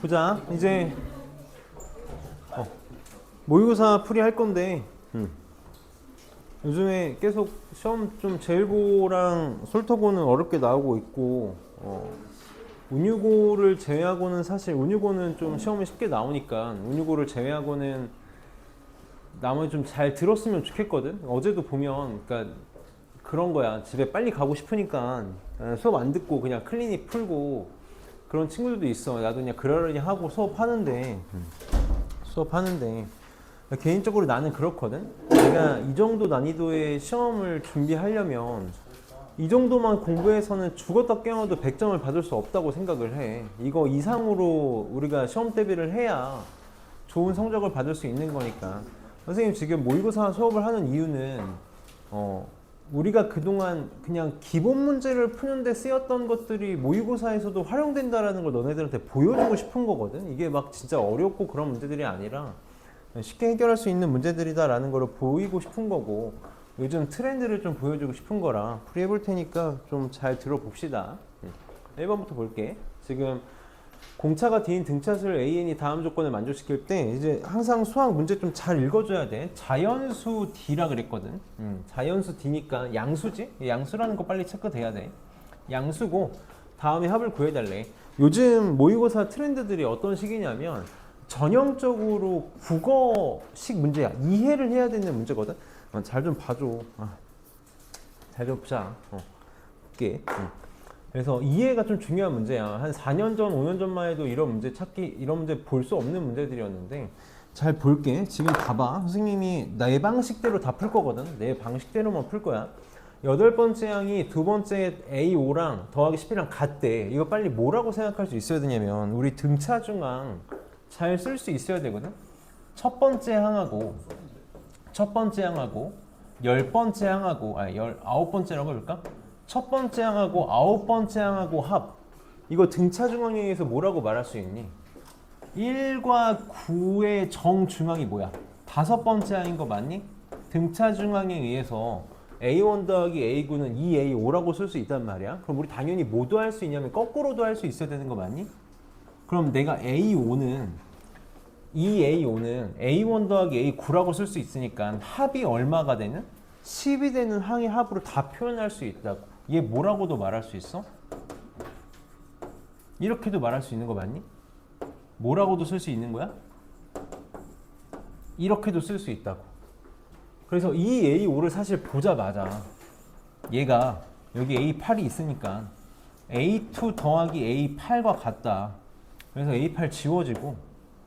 보자. 이제 모의고사 풀이 할 건데 요즘에 계속 시험 좀 제일고랑 솔터고는 어렵게 나오고 있고 운유고를 제외하고는 사실 운유고는 좀 시험이 쉽게 나오니까 운유고를 제외하고는 나머지 좀 잘 들었으면 좋겠거든. 어제도 보면 그러니까 그런 거야. 집에 빨리 가고 싶으니까 수업 안 듣고 그냥 클리닉 풀고 그런 친구들도 있어. 나도 그냥 그러려니 하고 수업하는데 개인적으로 나는 그렇거든. 내가 이 정도 난이도의 시험을 준비하려면 이 정도만 공부해서는 죽었다 깨어나도 100점을 받을 수 없다고 생각을 해. 이거 이상으로 우리가 시험 대비를 해야 좋은 성적을 받을 수 있는 거니까. 선생님 지금 모의고사 수업을 하는 이유는 우리가 그동안 그냥 기본 문제를 푸는데 쓰였던 것들이 모의고사에서도 활용된다라는 걸 너네들한테 보여주고 싶은 거거든. 이게 막 진짜 어렵고 그런 문제들이 아니라 쉽게 해결할 수 있는 문제들이다라는 걸 보이고 싶은 거고, 요즘 트렌드를 좀 보여주고 싶은 거라 풀이 해볼 테니까 좀 잘 들어봅시다. 1번부터 볼게. 지금 공차가 D인 등차수를 AN이 다음 조건을 만족시킬 때 이제 항상 수학 문제 좀 잘 읽어줘야 돼. 자연수 D라 그랬거든. 자연수 D니까 양수지? 양수라는 거 빨리 체크돼야 돼. 양수고 다음에 합을 구해달래. 요즘 모의고사 트렌드들이 어떤 식이냐면 전형적으로 국어식 문제야. 이해를 해야 되는 문제거든. 잘 좀 봐줘. 잘 좀 보자. 볼게. 그래서 이해가 좀 중요한 문제야. 한 4년 전, 5년 전만 해도 이런 문제 찾기, 이런 문제 볼 수 없는 문제들이었는데 잘 볼게. 지금 봐봐. 선생님이 내 방식대로 다 풀 거거든. 내 방식대로만 풀 거야. 8번째 항이 두 번째 A5랑 더하기 10이랑 같대. 이거 빨리 뭐라고 생각할 수 있어야 되냐면 우리 등차 중항 잘 쓸 수 있어야 되거든. 첫 번째 항하고 10번째 항하고 19번째라고 해볼까? 첫 번째 항하고 9번째 항하고 합, 이거 등차 중항에 의해서 뭐라고 말할 수 있니? 1과 9의 정중항이 뭐야? 5번째 항인 거 맞니? 등차 중항에 의해서 A1 더하기 A9는 2A5라고 쓸 수 있단 말이야. 그럼 우리 당연히 뭐도 할 수 있냐면 거꾸로도 할 수 있어야 되는 거 맞니? 그럼 내가 A5는 A1 더하기 A9라고 쓸 수 있으니까 합이 얼마가 되는? 10이 되는 항의 합으로 다 표현할 수 있다고. 얘 뭐라고도 말할 수 있어? 이렇게도 말할 수 있는 거 맞니? 뭐라고도 쓸 수 있는 거야? 이렇게도 쓸 수 있다고. 그래서 이 A5를 사실 보자마자 얘가 여기 A8이 있으니까 A2 더하기 A8과 같다. 그래서 A8 지워지고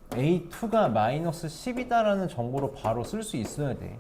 A2가 마이너스 10이다라는 정보로 바로 쓸 수 있어야 돼.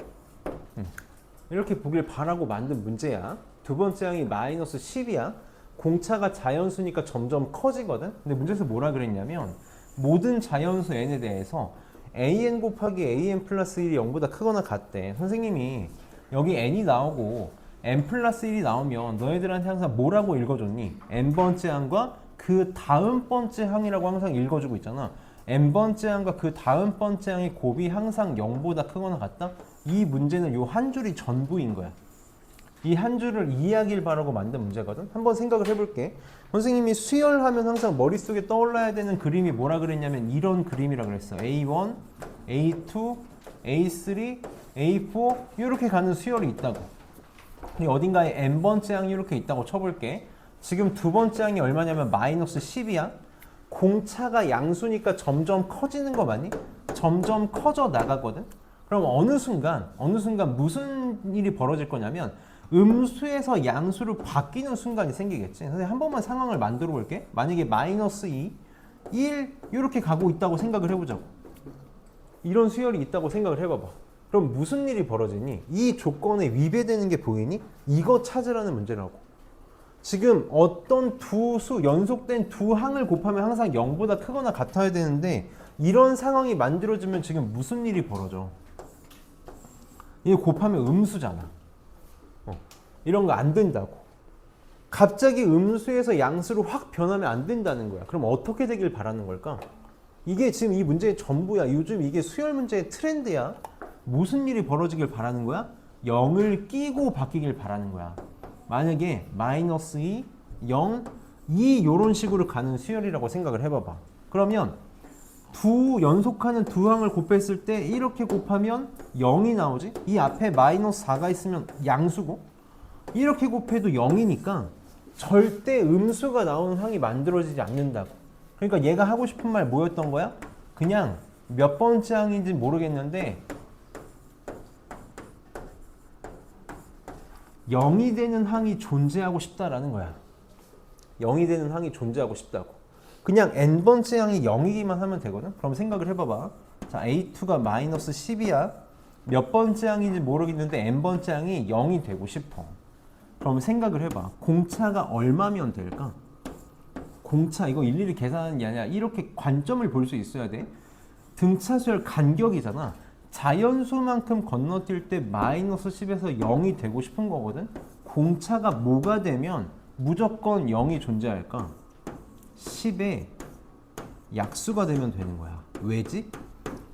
이렇게 보길 바라고 만든 문제야. 두 번째 항이 마이너스 10이야. 공차가 자연수니까 점점 커지거든. 근데 문제에서 뭐라 그랬냐면 모든 자연수 n에 대해서 an 곱하기 an 플러스 1이 0보다 크거나 같대. 선생님이 여기 n이 나오고 n 플러스 1이 나오면 너희들한테 항상 뭐라고 읽어줬니? n번째 항과 그 다음 번째 항이라고 항상 읽어주고 있잖아. n번째 항과 그 다음 번째 항의 곱이 항상 0보다 크거나 같다? 이 문제는 요 한 줄이 전부인 거야. 이 한 줄을 이해하길 바라고 만든 문제거든. 한번 생각을 해볼게. 선생님이 수열하면 항상 머릿속에 떠올라야 되는 그림이 뭐라 그랬냐면 이런 그림이라 그랬어. A1, A2, A3, A4 이렇게 가는 수열이 있다고. 어딘가에 n번째 항이 이렇게 있다고 쳐볼게. 지금 두 번째 항이 얼마냐면 마이너스 10이야. 공차가 양수니까 점점 커지는 거 맞니? 점점 커져 나가거든. 그럼 어느 순간 무슨 일이 벌어질 거냐면 음수에서 양수로 바뀌는 순간이 생기겠지. 선생님 한 번만 상황을 만들어 볼게. 만약에 마이너스 2, 1 이렇게 가고 있다고 생각을 해보자고. 이런 수열이 있다고 생각을 해봐봐. 그럼 무슨 일이 벌어지니? 이 조건에 위배되는 게 보이니? 이거 찾으라는 문제라고. 지금 어떤 두 수, 연속된 두 항을 곱하면 항상 0보다 크거나 같아야 되는데 이런 상황이 만들어지면 지금 무슨 일이 벌어져? 이거 곱하면 음수잖아. 이런 거 안 된다고. 갑자기 음수에서 양수로 확 변하면 안 된다는 거야. 그럼 어떻게 되길 바라는 걸까? 이게 지금 이 문제의 전부야. 요즘 이게 수열 문제의 트렌드야. 무슨 일이 벌어지길 바라는 거야? 0을 끼고 바뀌길 바라는 거야. 만약에 마이너스 2, 0, 2 요런 식으로 가는 수열이라고 생각을 해봐봐. 그러면 두 연속하는 두 항을 곱했을 때 이렇게 곱하면 0이 나오지? 이 앞에 마이너스 4가 있으면 양수고 이렇게 곱해도 0이니까 절대 음수가 나오는 항이 만들어지지 않는다고. 그러니까 얘가 하고 싶은 말 뭐였던 거야? 그냥 몇 번째 항인지 모르겠는데 0이 되는 항이 존재하고 싶다라는 거야. 0이 되는 항이 존재하고 싶다고. 그냥 n번째 항이 0이기만 하면 되거든. 그럼 생각을 해봐봐. 자, a2가 마이너스 10이야. 몇 번째 항인지 모르겠는데 n번째 항이 0이 되고 싶어. 그럼 생각을 해봐. 공차가 얼마면 될까? 공차 이거 일일이 계산하는 게 아니라 이렇게 관점을 볼 수 있어야 돼. 등차수열 간격이잖아. 자연수만큼 건너뛸 때 마이너스 10에서 0이 되고 싶은 거거든. 공차가 뭐가 되면 무조건 0이 존재할까? 10의 약수가 되면 되는 거야. 왜지?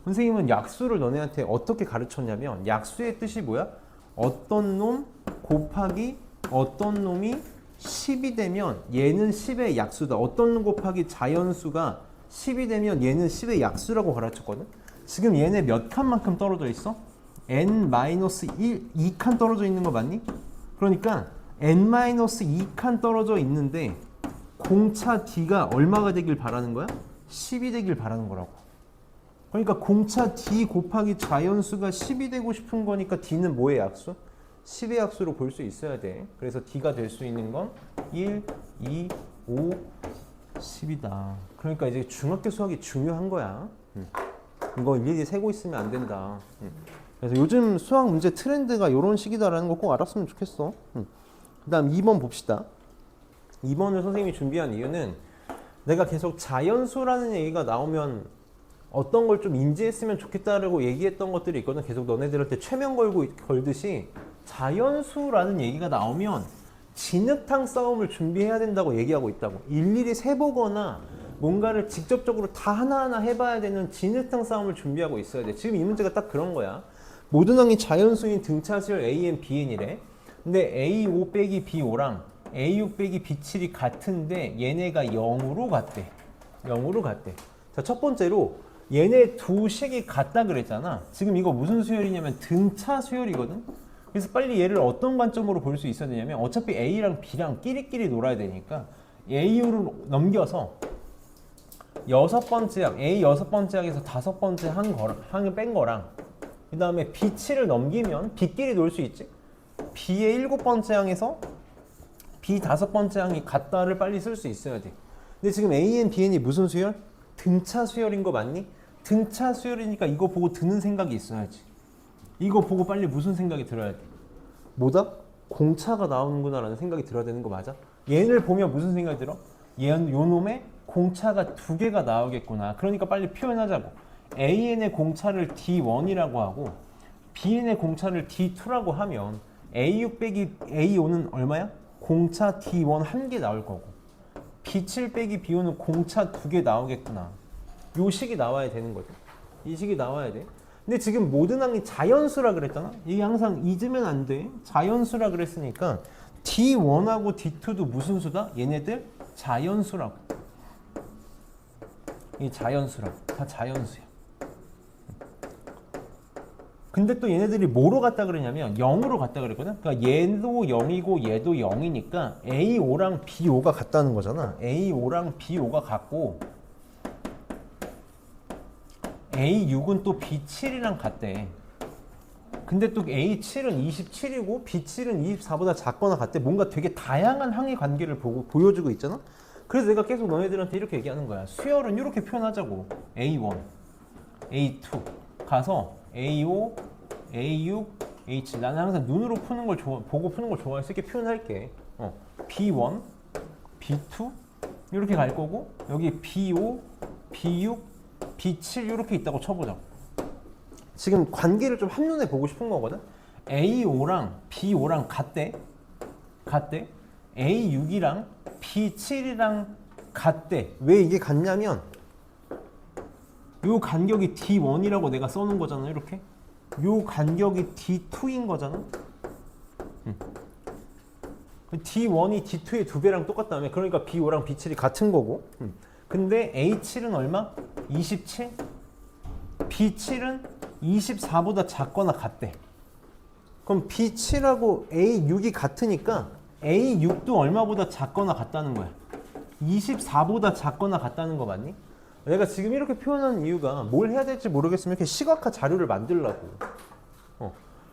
선생님은 약수를 너네한테 어떻게 가르쳤냐면 약수의 뜻이 뭐야? 어떤 놈 곱하기 어떤 놈이 10이 되면 얘는 10의 약수다. 어떤 놈 곱하기 자연수가 10이 되면 얘는 10의 약수라고 가르쳤거든. 지금 얘네 몇 칸만큼 떨어져 있어? n-1, 2칸 떨어져 있는 거 맞니? 그러니까 n-2칸 떨어져 있는데 공차 d가 얼마가 되길 바라는 거야? 10이 되길 바라는 거라고. 그러니까 공차 d 곱하기 자연수가 10이 되고 싶은 거니까 d는 뭐의 약수? 10의 약수로 볼 수 있어야 돼. 그래서 d가 될 수 있는 건 1, 2, 5, 10이다. 그러니까 이제 중학교 수학이 중요한 거야. 이거 일일이 세고 있으면 안 된다. 그래서 요즘 수학 문제 트렌드가 이런 식이다라는 거 꼭 알았으면 좋겠어. 그 다음 2번 봅시다. 2번을 선생님이 준비한 이유는 내가 계속 자연수라는 얘기가 나오면 어떤 걸 좀 인지했으면 좋겠다라고 얘기했던 것들이 있거든. 계속 너네들한테 최면 걸듯이 자연수라는 얘기가 나오면 진흙탕 싸움을 준비해야 된다고 얘기하고 있다고. 일일이 세보거나 뭔가를 직접적으로 다 하나하나 해봐야 되는 진흙탕 싸움을 준비하고 있어야 돼. 지금 이 문제가 딱 그런 거야. 모든 항이 자연수인 등차수열 AN, BN이래. 근데 A5 빼기 B5랑 A6 빼기 B7이 같은데 얘네가 0으로 같대. 0으로 같대. 자, 첫 번째로 얘네 두 식이 같다 그랬잖아. 지금 이거 무슨 수열이냐면 등차 수열이거든. 그래서 빨리 얘를 어떤 관점으로 볼 수 있어야 되냐면 어차피 A랑 B랑 끼리끼리 놀아야 되니까 A로 넘겨서 여섯 번째 항, A 여섯 번째 항에서 다섯 번째 항을 뺀 거랑 그 다음에 B7을 넘기면 B끼리 놀 수 있지. B의 일곱 번째 항에서 B 다섯 번째 항이 같다를 빨리 쓸 수 있어야 돼. 근데 지금 AN, BN이 무슨 수열? 등차 수열인 거 맞니? 등차 수열이니까 이거 보고 드는 생각이 있어야지. 이거 보고 빨리 무슨 생각이 들어야 돼? 뭐다? 공차가 나오는구나 라는 생각이 들어야 되는 거 맞아? 얘를 보면 무슨 생각이 들어? 요 놈의 공차가 두 개가 나오겠구나. 그러니까 빨리 표현하자고. AN의 공차를 D1이라고 하고 BN의 공차를 D2라고 하면 A6 빼기 A5는 얼마야? 공차 D1 한 개 나올 거고 B7 빼기 B5는 공차 두 개 나오겠구나. 요 식이 나와야 되는 거죠. 이 식이 나와야 돼. 근데 지금 모든 항이 자연수라 그랬잖아. 이게 항상 잊으면 안 돼. 자연수라 그랬으니까 D1하고 D2도 무슨 수다? 얘네들 자연수라고. 이 자연수라고. 다 자연수야. 근데 또 얘네들이 뭐로 갔다 그러냐면 0으로 갔다 그랬거든. 그러니까 얘도 0이고 얘도 0이니까 A5랑 B5가 같다는 거잖아. A5랑 B5가 같고 A6은 또 B7이랑 같대. 근데 또 A7은 27이고 B7은 24보다 작거나 같대. 뭔가 되게 다양한 항의 관계를 보여주고 있잖아. 그래서 내가 계속 너네들한테 이렇게 얘기하는 거야. 수열은 이렇게 표현하자고. A1, A2 가서 A5, A6, A7. 나는 항상 눈으로 푸는 걸 보고 푸는 걸 좋아해서 이렇게 표현할게. B1, B2 이렇게 갈 거고 여기 B5, B6, B7 이렇게 있다고 쳐보자. 지금 관계를 좀 한눈에 보고 싶은 거거든. A5랑 B5랑 같대. A6이랑 B7이랑 같대. 왜 이게 같냐면 요 간격이 D1이라고 내가 써놓은 거잖아. 이렇게 요 간격이 D2인 거잖아. D1이 D2의 2배랑 똑같다며. 그러니까 B5랑 B7이 같은 거고. 근데 A7은 얼마? 27? B7은 24보다 작거나 같대. 그럼 B7하고 A6이 같으니까 A6도 얼마보다 작거나 같다는 거야? 24보다 작거나 같다는 거 맞니? 내가 지금 이렇게 표현하는 이유가 뭘 해야 될지 모르겠으면 이렇게 시각화 자료를 만들려고.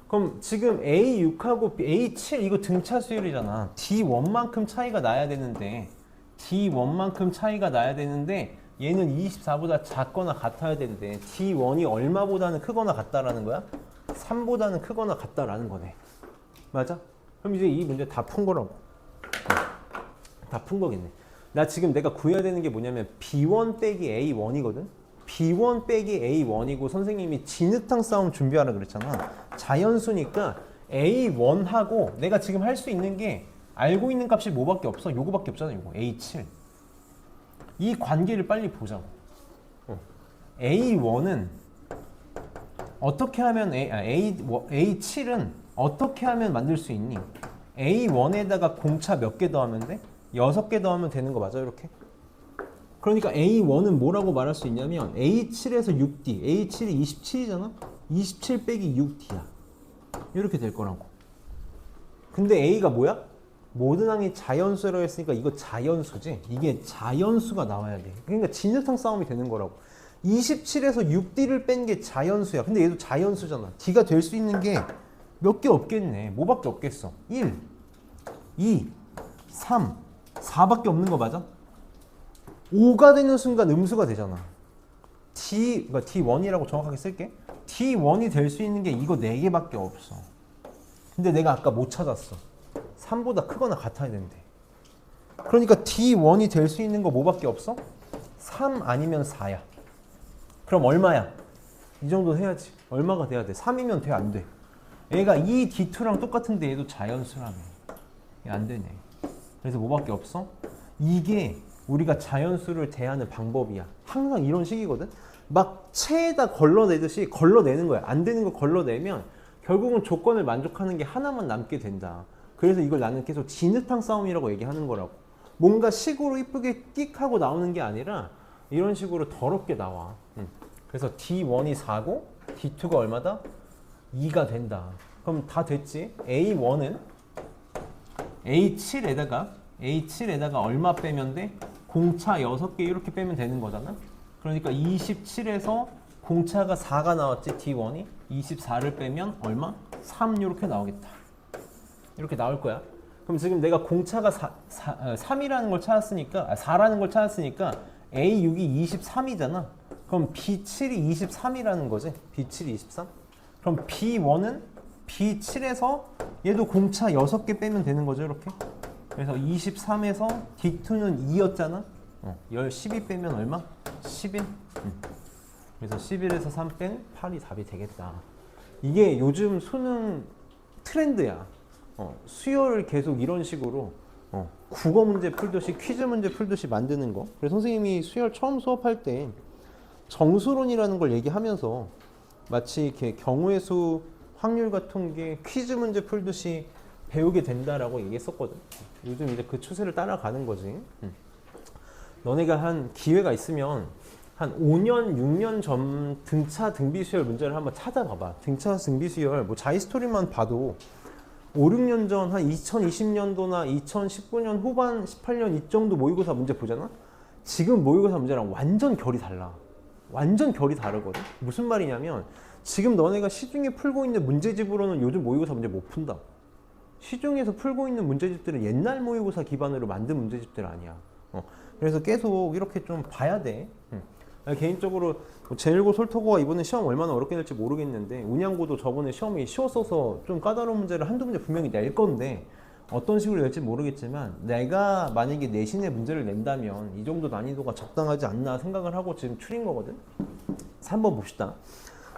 그럼 지금 A6하고 A7 이거 등차 수열이잖아. D1만큼 차이가 나야 되는데 D1만큼 차이가 나야 되는데 얘는 24보다 작거나 같아야 되는데 D1이 얼마보다는 크거나 같다라는 거야? 3보다는 크거나 같다라는 거네. 맞아? 그럼 이제 이 문제 다 푼 거라고. 다 푼 거겠네. 나 지금 내가 구해야 되는 게 뭐냐면 B1 빼기 A1이거든? B1 빼기 A1이고 선생님이 진흙탕 싸움 준비하라 그랬잖아. 자연수니까 A1하고 내가 지금 할 수 있는 게 알고 있는 값이 뭐밖에 없어? 요거밖에 없잖아. 요거 A7. 이 관계를 빨리 보자고. A1은 어떻게 하면 A7은 어떻게 하면 만들 수 있니? A1에다가 공차 몇 개 더하면 돼? 6개 더하면 되는 거 맞아? 이렇게? 그러니까 A1은 뭐라고 말할 수 있냐면 A7에서 6D, A7이 27이잖아? 27 빼기 6D야. 이렇게 될 거라고. 근데 A가 뭐야? 모든 항이 자연수라고 했으니까 이거 자연수지? 이게 자연수가 나와야 돼. 그러니까 진흙탕 싸움이 되는 거라고. 27에서 6D를 뺀 게 자연수야. 근데 얘도 자연수잖아. D가 될 수 있는 게 몇 개 없겠네. 뭐밖에 없겠어? 1, 2, 3, 4밖에 없는 거 맞아? 5가 되는 순간 음수가 되잖아. 그러니까 D1이라고 정확하게 쓸게. D1이 될 수 있는 게 이거 4개밖에 없어. 근데 내가 아까 못 찾았어. 3보다 크거나 같아야 된대. 그러니까 D1이 될 수 있는 거 뭐밖에 없어? 3 아니면 4야. 그럼 얼마야? 이 정도 해야지. 얼마가 돼야 돼? 3이면 돼? 안 돼? 얘가 이 D2랑 똑같은데 얘도 자연수라며. 얘 안 되네. 그래서 뭐밖에 없어? 이게 우리가 자연수를 대하는 방법이야. 항상 이런 식이거든. 막 체에다 걸러내듯이 걸러내는 거야. 안 되는 거 걸러내면 결국은 조건을 만족하는 게 하나만 남게 된다. 그래서 이걸 나는 계속 진흙탕 싸움이라고 얘기하는 거라고. 뭔가 식으로 이쁘게 띡 하고 나오는 게 아니라 이런 식으로 더럽게 나와. 그래서 D1이 4고 D2가 얼마다? 2가 된다. 그럼 다 됐지? A1은 A7에다가 얼마 빼면 돼? 공차 6개 이렇게 빼면 되는 거잖아. 그러니까 27에서 공차가 4가 나왔지. D1이 24를 빼면 얼마? 3 이렇게 나오겠다. 이렇게 나올 거야. 그럼 지금 내가 공차가 3이라는 걸 찾았으니까 4라는 걸 찾았으니까 A6이 23이잖아. 그럼 B7이 23이라는 거지. B7이 23. 그럼 B1은 B7에서 얘도 공차 6개 빼면 되는 거죠. 이렇게. 그래서 23에서 D2는 2였잖아. 12 빼면 얼마? 11. 그래서 11에서 3 뺀 8이 답이 되겠다. 이게 요즘 수능 트렌드야. 수요를 계속 이런 식으로 국어 문제 풀듯이 퀴즈 문제 풀듯이 만드는 거. 그래서 선생님이 수열 처음 수업할 때 정수론이라는 걸 얘기하면서 마치 이렇게 경우의 수 확률과 통계 퀴즈 문제 풀듯이 배우게 된다라고 얘기했었거든. 요즘 이제 그 추세를 따라가는 거지. 너네가 한 기회가 있으면 한 5년, 6년 전 등차 등비 수열 문제를 한번 찾아봐봐. 등차 등비 수열 뭐 자이스토리만 봐도 5, 6년 전 한 2020년도나 2019년 후반 18년 이 정도 모의고사 문제 보잖아? 지금 모의고사 문제랑 완전 결이 달라. 완전 결이 다르거든. 무슨 말이냐면 지금 너네가 시중에 풀고 있는 문제집으로는 요즘 모의고사 문제 못 푼다. 시중에서 풀고 있는 문제집들은 옛날 모의고사 기반으로 만든 문제집들 아니야. 그래서 계속 이렇게 좀 봐야 돼. 개인적으로 제1고 솔토고가 이번에 시험 얼마나 어렵게 낼지 모르겠는데 운양고도 저번에 시험이 쉬웠어서 좀 까다로운 문제를 한두 문제 분명히 낼 건데 어떤 식으로 낼지 모르겠지만 내가 만약에 내신의 문제를 낸다면 이 정도 난이도가 적당하지 않나 생각을 하고 지금 추린 거거든. 그래서 한번 봅시다.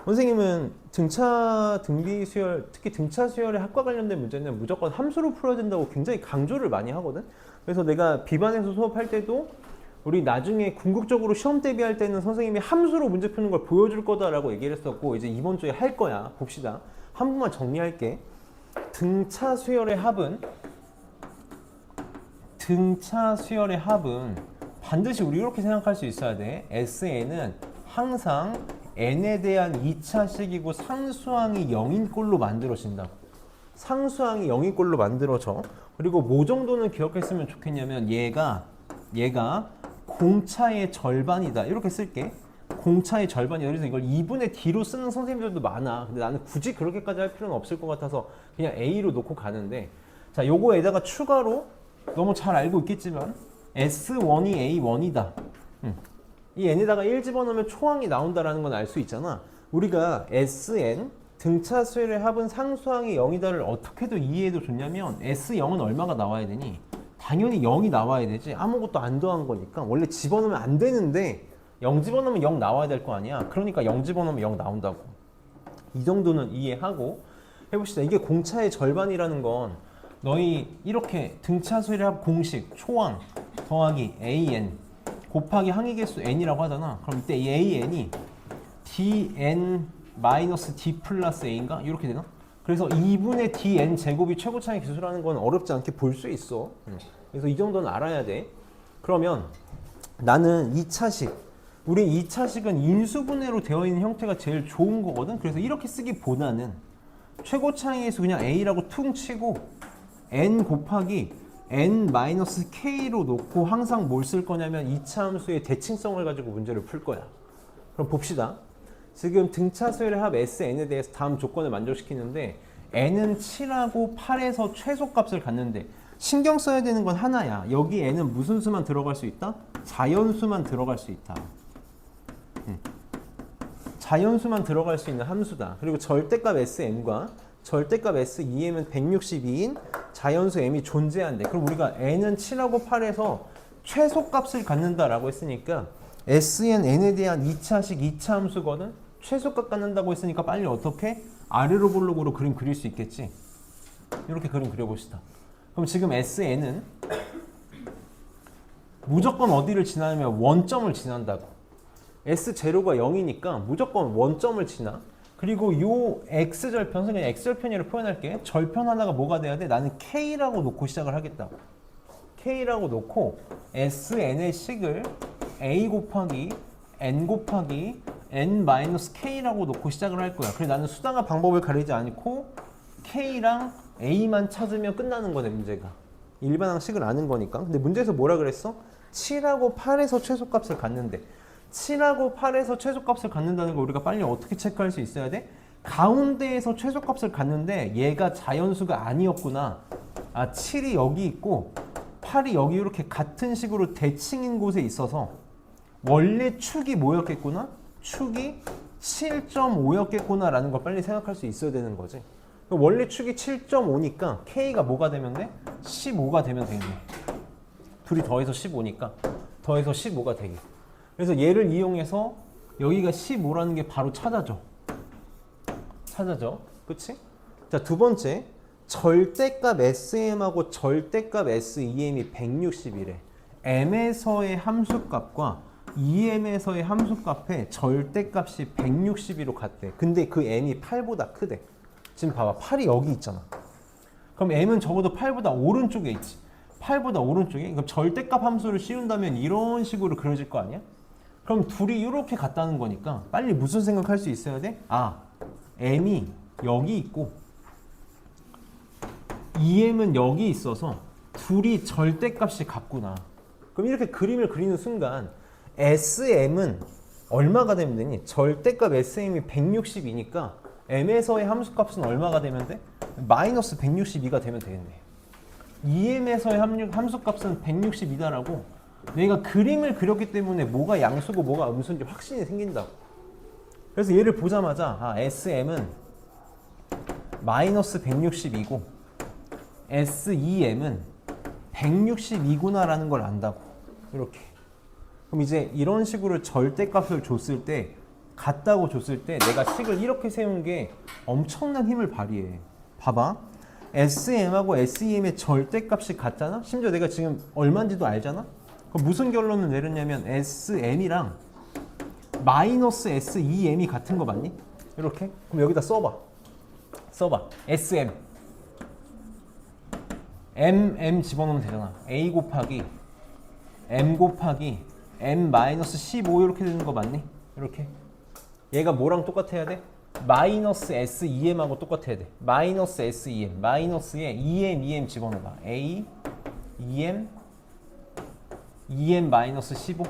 선생님은 등차 등비 수열, 특히 등차 수열의 학과 관련된 문제는 무조건 함수로 풀어야 된다고 굉장히 강조를 많이 하거든. 그래서 내가 비반에서 수업할 때도 우리 나중에 궁극적으로 시험 대비할 때는 선생님이 함수로 문제 푸는 걸 보여줄 거다라고 얘기를 했었고 이제 이번 주에 할 거야. 봅시다. 한 번만 정리할게. 등차 수열의 합은 등차 수열의 합은 반드시 우리 이렇게 생각할 수 있어야 돼. SN은 항상 n에 대한 2차식이고 상수항이 0인 꼴로 만들어진다고. 상수항이 0인 꼴로 만들어져. 그리고 뭐 정도는 기억했으면 좋겠냐면 얘가 공차의 절반이다. 이렇게 쓸게. 공차의 절반이다. 그래서 이걸 2분의 D로 쓰는 선생님들도 많아. 근데 나는 굳이 그렇게까지 할 필요는 없을 것 같아서 그냥 A로 놓고 가는데, 자, 요거에다가 추가로 너무 잘 알고 있겠지만 S1이 A1이다. 이 n에다가 1 집어넣으면 초항이 나온다라는 건 알 수 있잖아. 우리가 Sn 등차 수열의 합은 상수항이 0이다를 어떻게도 이해해도 좋냐면 S0은 얼마가 나와야 되니? 당연히 0이 나와야 되지. 아무것도 안 더한 거니까. 원래 집어넣으면 안 되는데 0 집어넣으면 0 나와야 될 거 아니야. 그러니까 0 집어넣으면 0 나온다고. 이 정도는 이해하고 해봅시다. 이게 공차의 절반이라는 건 너희 이렇게 등차 수열의 합 공식 초항 더하기 an 곱하기 항의계수 n이라고 하잖아. 그럼 이때 이 an이 dn-d 플러스 a인가? 이렇게 되나? 그래서 2분의 dn 제곱이 최고차의 기수라는 건 어렵지 않게 볼 수 있어. 그래서 이 정도는 알아야 돼. 그러면 나는 2차식, 우리 2차식은 인수분해로 되어 있는 형태가 제일 좋은 거거든. 그래서 이렇게 쓰기보다는 최고차이에서 그냥 a라고 퉁 치고 n 곱하기 n-k로 놓고 항상 뭘 쓸 거냐면 2차 함수의 대칭성을 가지고 문제를 풀 거야. 그럼 봅시다. 지금 등차 수열의 합 SN에 대해서 다음 조건을 만족시키는데 n은 7하고 8에서 최소값을 갖는데 신경 써야 되는 건 하나야. 여기 n은 무슨 수만 들어갈 수 있다? 자연수만 들어갈 수 있다. 자연수만 들어갈 수 있는 함수다. 그리고 절대값 SM과 절대값 S2M은 162인 자연수 M이 존재한대. 그럼 우리가 n은 7하고 8에서 최소값을 갖는다라고 했으니까 SN n에 대한 2차식 2차 함수거든. 최소값 갖는다고 했으니까 빨리 어떻게? 아래로 볼록으로 그림 그릴 수 있겠지. 이렇게 그림 그려봅시다. 그럼 지금 SN은 무조건 어디를 지나냐면 원점을 지난다고. S0가 0이니까 무조건 원점을 지나. 그리고 요 x절편, 그냥 x절편이라고 표현할게. 절편 하나가 뭐가 돼야 돼? 나는 k라고 놓고 시작을 하겠다고. k라고 놓고 sn의 식을 a 곱하기 n 곱하기 n-k라고 놓고 시작을 할 거야. 그래서 나는 수단과 방법을 가리지 않고 k랑 a만 찾으면 끝나는 거네, 문제가. 일반항식을 아는 거니까. 근데 문제에서 뭐라 그랬어? 7하고 8에서 최소값을 갖는데 7하고 8에서 최소값을 갖는다는 거 우리가 빨리 어떻게 체크할 수 있어야 돼? 가운데에서 최소값을 갖는데 얘가 자연수가 아니었구나. 아, 7이 여기 있고 8이 여기 이렇게 같은 식으로 대칭인 곳에 있어서 원래 축이 뭐였겠구나? 축이 7.5였겠구나 라는 걸 빨리 생각할 수 있어야 되는 거지. 원래 축이 7.5니까 K가 뭐가 되면 돼? 15가 되면 되겠네. 둘이 더해서 15니까 더해서 15가 되게. 그래서 얘를 이용해서 여기가 15라는 게 바로 찾아져. 그치? 자, 두 번째. 절대값 SM하고 절대값 SEM이 160이래. M에서의 함수값과 EM에서의 함수값의 절대값이 160으로 같대. 근데 그 M이 8보다 크대. 지금 봐봐. 8이 여기 있잖아. 그럼 M은 적어도 8보다 오른쪽에 있지. 8보다 오른쪽에? 그럼 절대값 함수를 씌운다면 이런 식으로 그려질 거 아니야? 그럼 둘이 이렇게 같다는 거니까 빨리 무슨 생각할 수 있어야 돼? 아, M이 여기 있고 EM은 여기 있어서 둘이 절대값이 같구나. 그럼 이렇게 그림을 그리는 순간 SM은 얼마가 되면 되니? 절대값 SM이 160이니까 M에서의 함수값은 얼마가 되면 돼? 마이너스 162가 되면 되겠네. EM에서의 함수값은 162다라고 내가 그림을 그렸기 때문에 뭐가 양수고 뭐가 음수인지 확신이 생긴다고. 그래서 얘를 보자마자 아, SM은 마이너스 162고 SEM은 162구나 라는 걸 안다고. 이렇게. 그럼 이제 이런 식으로 절대값을 줬을 때 같다고 줬을 때 내가 식을 이렇게 세운 게 엄청난 힘을 발휘해. 봐봐. SM하고 SEM의 절대값이 같잖아? 심지어 내가 지금 얼마인지도 알잖아? 그럼 무슨 결론을 내렸냐면 SM이랑 마이너스 SEM이 같은 거 맞니? 이렇게? 그럼 여기다 써봐. SM m 집어넣으면 되잖아. a 곱하기 m 곱하기 m 마이너스 15 이렇게 되는 거 맞니? 이렇게. 얘가 뭐랑 똑같아야 돼? 마이너스 S2M하고 똑같아야 돼. 마이너스 S2M. 마이너스에 2M, 2M 집어넣어봐. A, 2M, 2M 마이너스 15.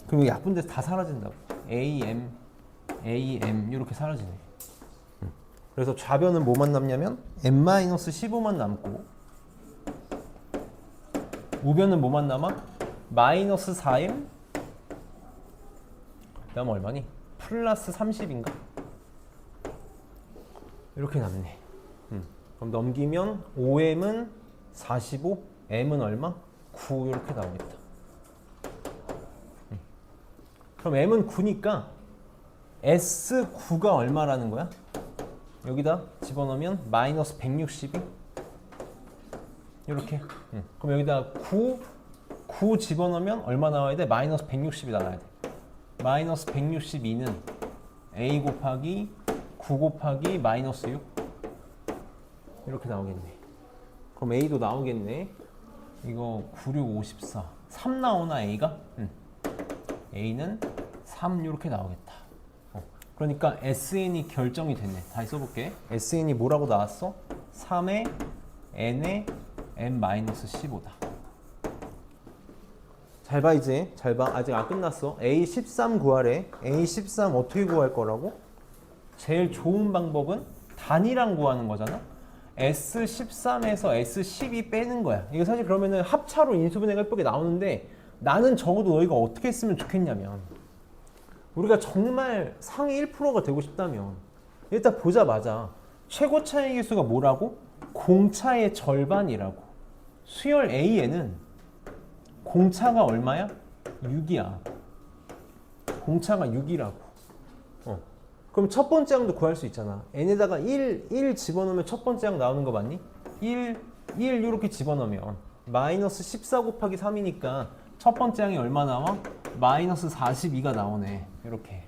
그럼 여기 약분 데서 다 사라진다고. AM, AM 이렇게 사라지네. 그래서 좌변은 뭐만 남냐면 M-15만 남고 우변은 뭐만 남아? 마이너스 4M 그다음 얼마니? 플러스 30인가? 이렇게 남네. 그럼 넘기면 5M은 45, M은 얼마? 9 이렇게 나오겠다. 그럼 M은 9니까 S9가 얼마라는 거야? 여기다 집어넣으면 마이너스 162 이렇게. 그럼 여기다 9 집어넣으면 얼마 나와야 돼? 마이너스 160이 나와야 돼. 마이너스 162는 A 곱하기 9 곱하기 마이너스 6 이렇게 나오겠네. 그럼 A도 나오겠네. 이거 96, 54 3 나오나 A가? A는 3 이렇게 나오겠다. 그러니까 SN이 결정이 됐네. 다시 써볼게. SN이 뭐라고 나왔어? 3에 N에 M-15다. 잘 봐 이제. 잘 봐. 아직 안 끝났어. A13 구하래. A13 어떻게 구할 거라고? 제일 좋은 방법은 단위랑 구하는 거잖아. S13에서 S12 빼는 거야. 이거 사실 그러면은 합차로 인수분해가 예쁘게 나오는데 나는 적어도 너희가 어떻게 했으면 좋겠냐면 우리가 정말 상위 1%가 되고 싶다면 일단 보자마자 최고 차이 계수가 뭐라고? 공차의 절반이라고. 수열 A에는 공차가 얼마야? 6이야. 공차가 6이라고. 그럼 첫 번째 항도 구할 수 있잖아. n에다가 1 집어넣으면 첫 번째 항 나오는 거 맞니? 1 이렇게 집어넣으면 마이너스 14 곱하기 3이니까 첫 번째 항이 얼마 나와? 마이너스 42가 나오네. 이렇게.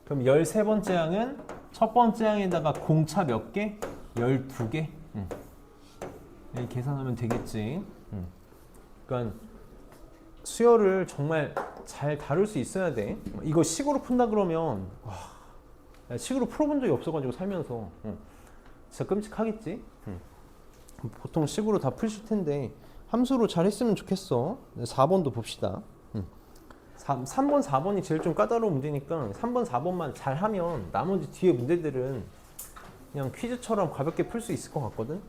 그럼 13번째 항은 첫 번째 항에다가 공차 몇 개? 12개? 여기 계산하면 되겠지. 그러니까 수열을 정말 잘 다룰 수 있어야 돼. 이거 식으로 푼다 그러면 와, 식으로 풀어본 적이 없어가지고 살면서 진짜 끔찍하겠지. 보통 식으로 다 푸실 텐데 함수로 잘했으면 좋겠어. 4번도 봅시다. 3번, 4번이 제일 좀 까다로운 문제니까 3번, 4번만 잘하면 나머지 뒤에 문제들은 그냥 퀴즈처럼 가볍게 풀 수 있을 것 같거든.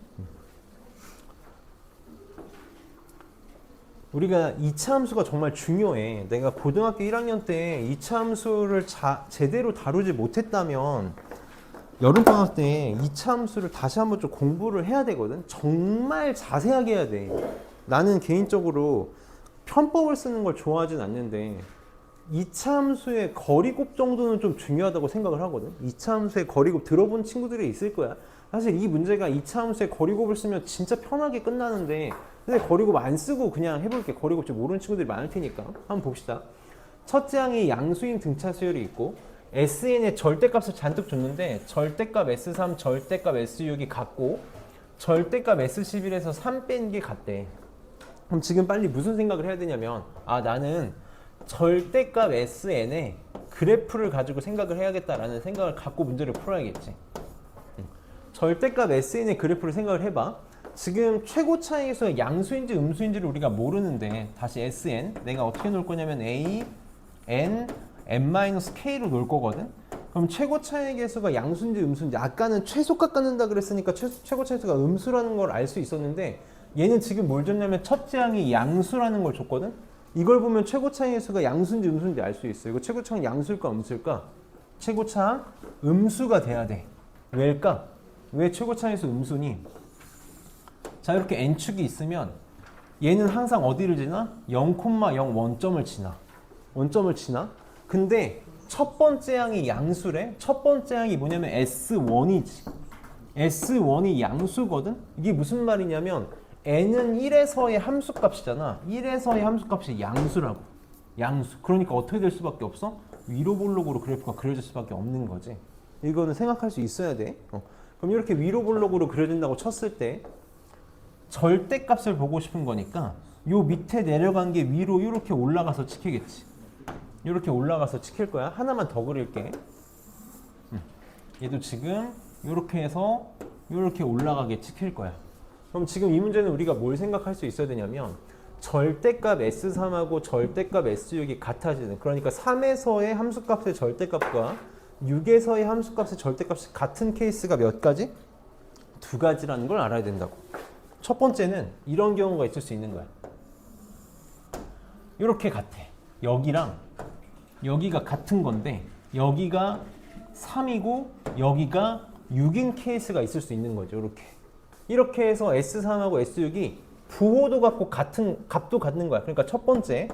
우리가 2차 함수가 정말 중요해. 내가 고등학교 1학년 때 2차 함수를 제대로 다루지 못했다면 여름방학 때 2차 함수를 다시 한번 좀 공부를 해야 되거든. 정말 자세하게 해야 돼. 나는 개인적으로 편법을 쓰는 걸 좋아하진 않는데 2차 함수의 거리곱 정도는 좀 중요하다고 생각을 하거든. 2차 함수의 거리곱 들어본 친구들이 있을 거야. 사실 이 문제가 2차 함수의 거리곱을 쓰면 진짜 편하게 끝나는데 근데 거리곱 안 쓰고 그냥 해볼게. 거리곱 좀 모르는 친구들이 많을 테니까 한번 봅시다. 첫째 항이 양수인 등차 수열이 있고 SN의 절대값을 잔뜩 줬는데 절대값 S3, 절대값 S6이 같고 절대값 S11에서 3 뺀 게 같대. 그럼 지금 빨리 무슨 생각을 해야 되냐면 나는 절대값 SN의 그래프를 가지고 생각을 해야겠다라는 생각을 갖고 문제를 풀어야겠지. 절대값 SN의 그래프를 생각을 해봐. 지금 최고 차이에서 양수인지 음수인지를 우리가 모르는데 다시 SN 내가 어떻게 놓을 거냐면 A, N, M-K로 놓을 거거든. 그럼 최고 차이 계수가 양수인지 음수인지 아까는 최소값 갖는다 그랬으니까 최고 차이수가 음수라는 걸 알 수 있었는데 얘는 지금 뭘 줬냐면 첫째 항이 양수라는 걸 줬거든. 이걸 보면 최고 차이 계수가 양수인지 음수인지 알 수 있어. 이거 최고 차항 양수일까 음수일까? 최고 차항 음수가 돼야 돼. 왜일까? 왜 최고 차이 계수 음수니? 자, 이렇게 n축이 있으면 얘는 항상 어디를 지나? 0,0 원점을 지나. 원점을 지나? 근데 첫 번째 항이 양수래. 첫 번째 항이 뭐냐면 S1이지. S1이 양수거든? 이게 무슨 말이냐면 n은 1에서의 함수값이잖아. 1에서의 함수값이 양수라고. 양수. 그러니까 어떻게 될 수밖에 없어? 위로 볼록으로 그래프가 그려질 수밖에 없는 거지. 이거는 생각할 수 있어야 돼. 그럼 이렇게 위로 볼록으로 그려진다고 쳤을 때 절대값을 보고 싶은 거니까 요 밑에 내려간 게 위로 이렇게 올라가서 찍히겠지. 이렇게 올라가서 찍힐 거야. 하나만 더 그릴게. 얘도 지금 이렇게 해서 이렇게 올라가게 찍힐 거야. 그럼 지금 이 문제는 우리가 뭘 생각할 수 있어야 되냐면 절대값 S3하고 절대값 S6이 같아지는, 그러니까 3에서의 함수값의 절대값과 6에서의 함수값의 절대값이 같은 케이스가 몇 가지? 두 가지라는 걸 알아야 된다고. 첫 번째는 이런 경우가 있을 수 있는 거야. 이렇게 같아. 여기랑 여기가 같은 건데 여기가 3이고 여기가 6인 케이스가 있을 수 있는 거죠. 이렇게 해서 S3하고 S6이 부호도 같고 같은 값도 갖는 거야. 그러니까 첫 번째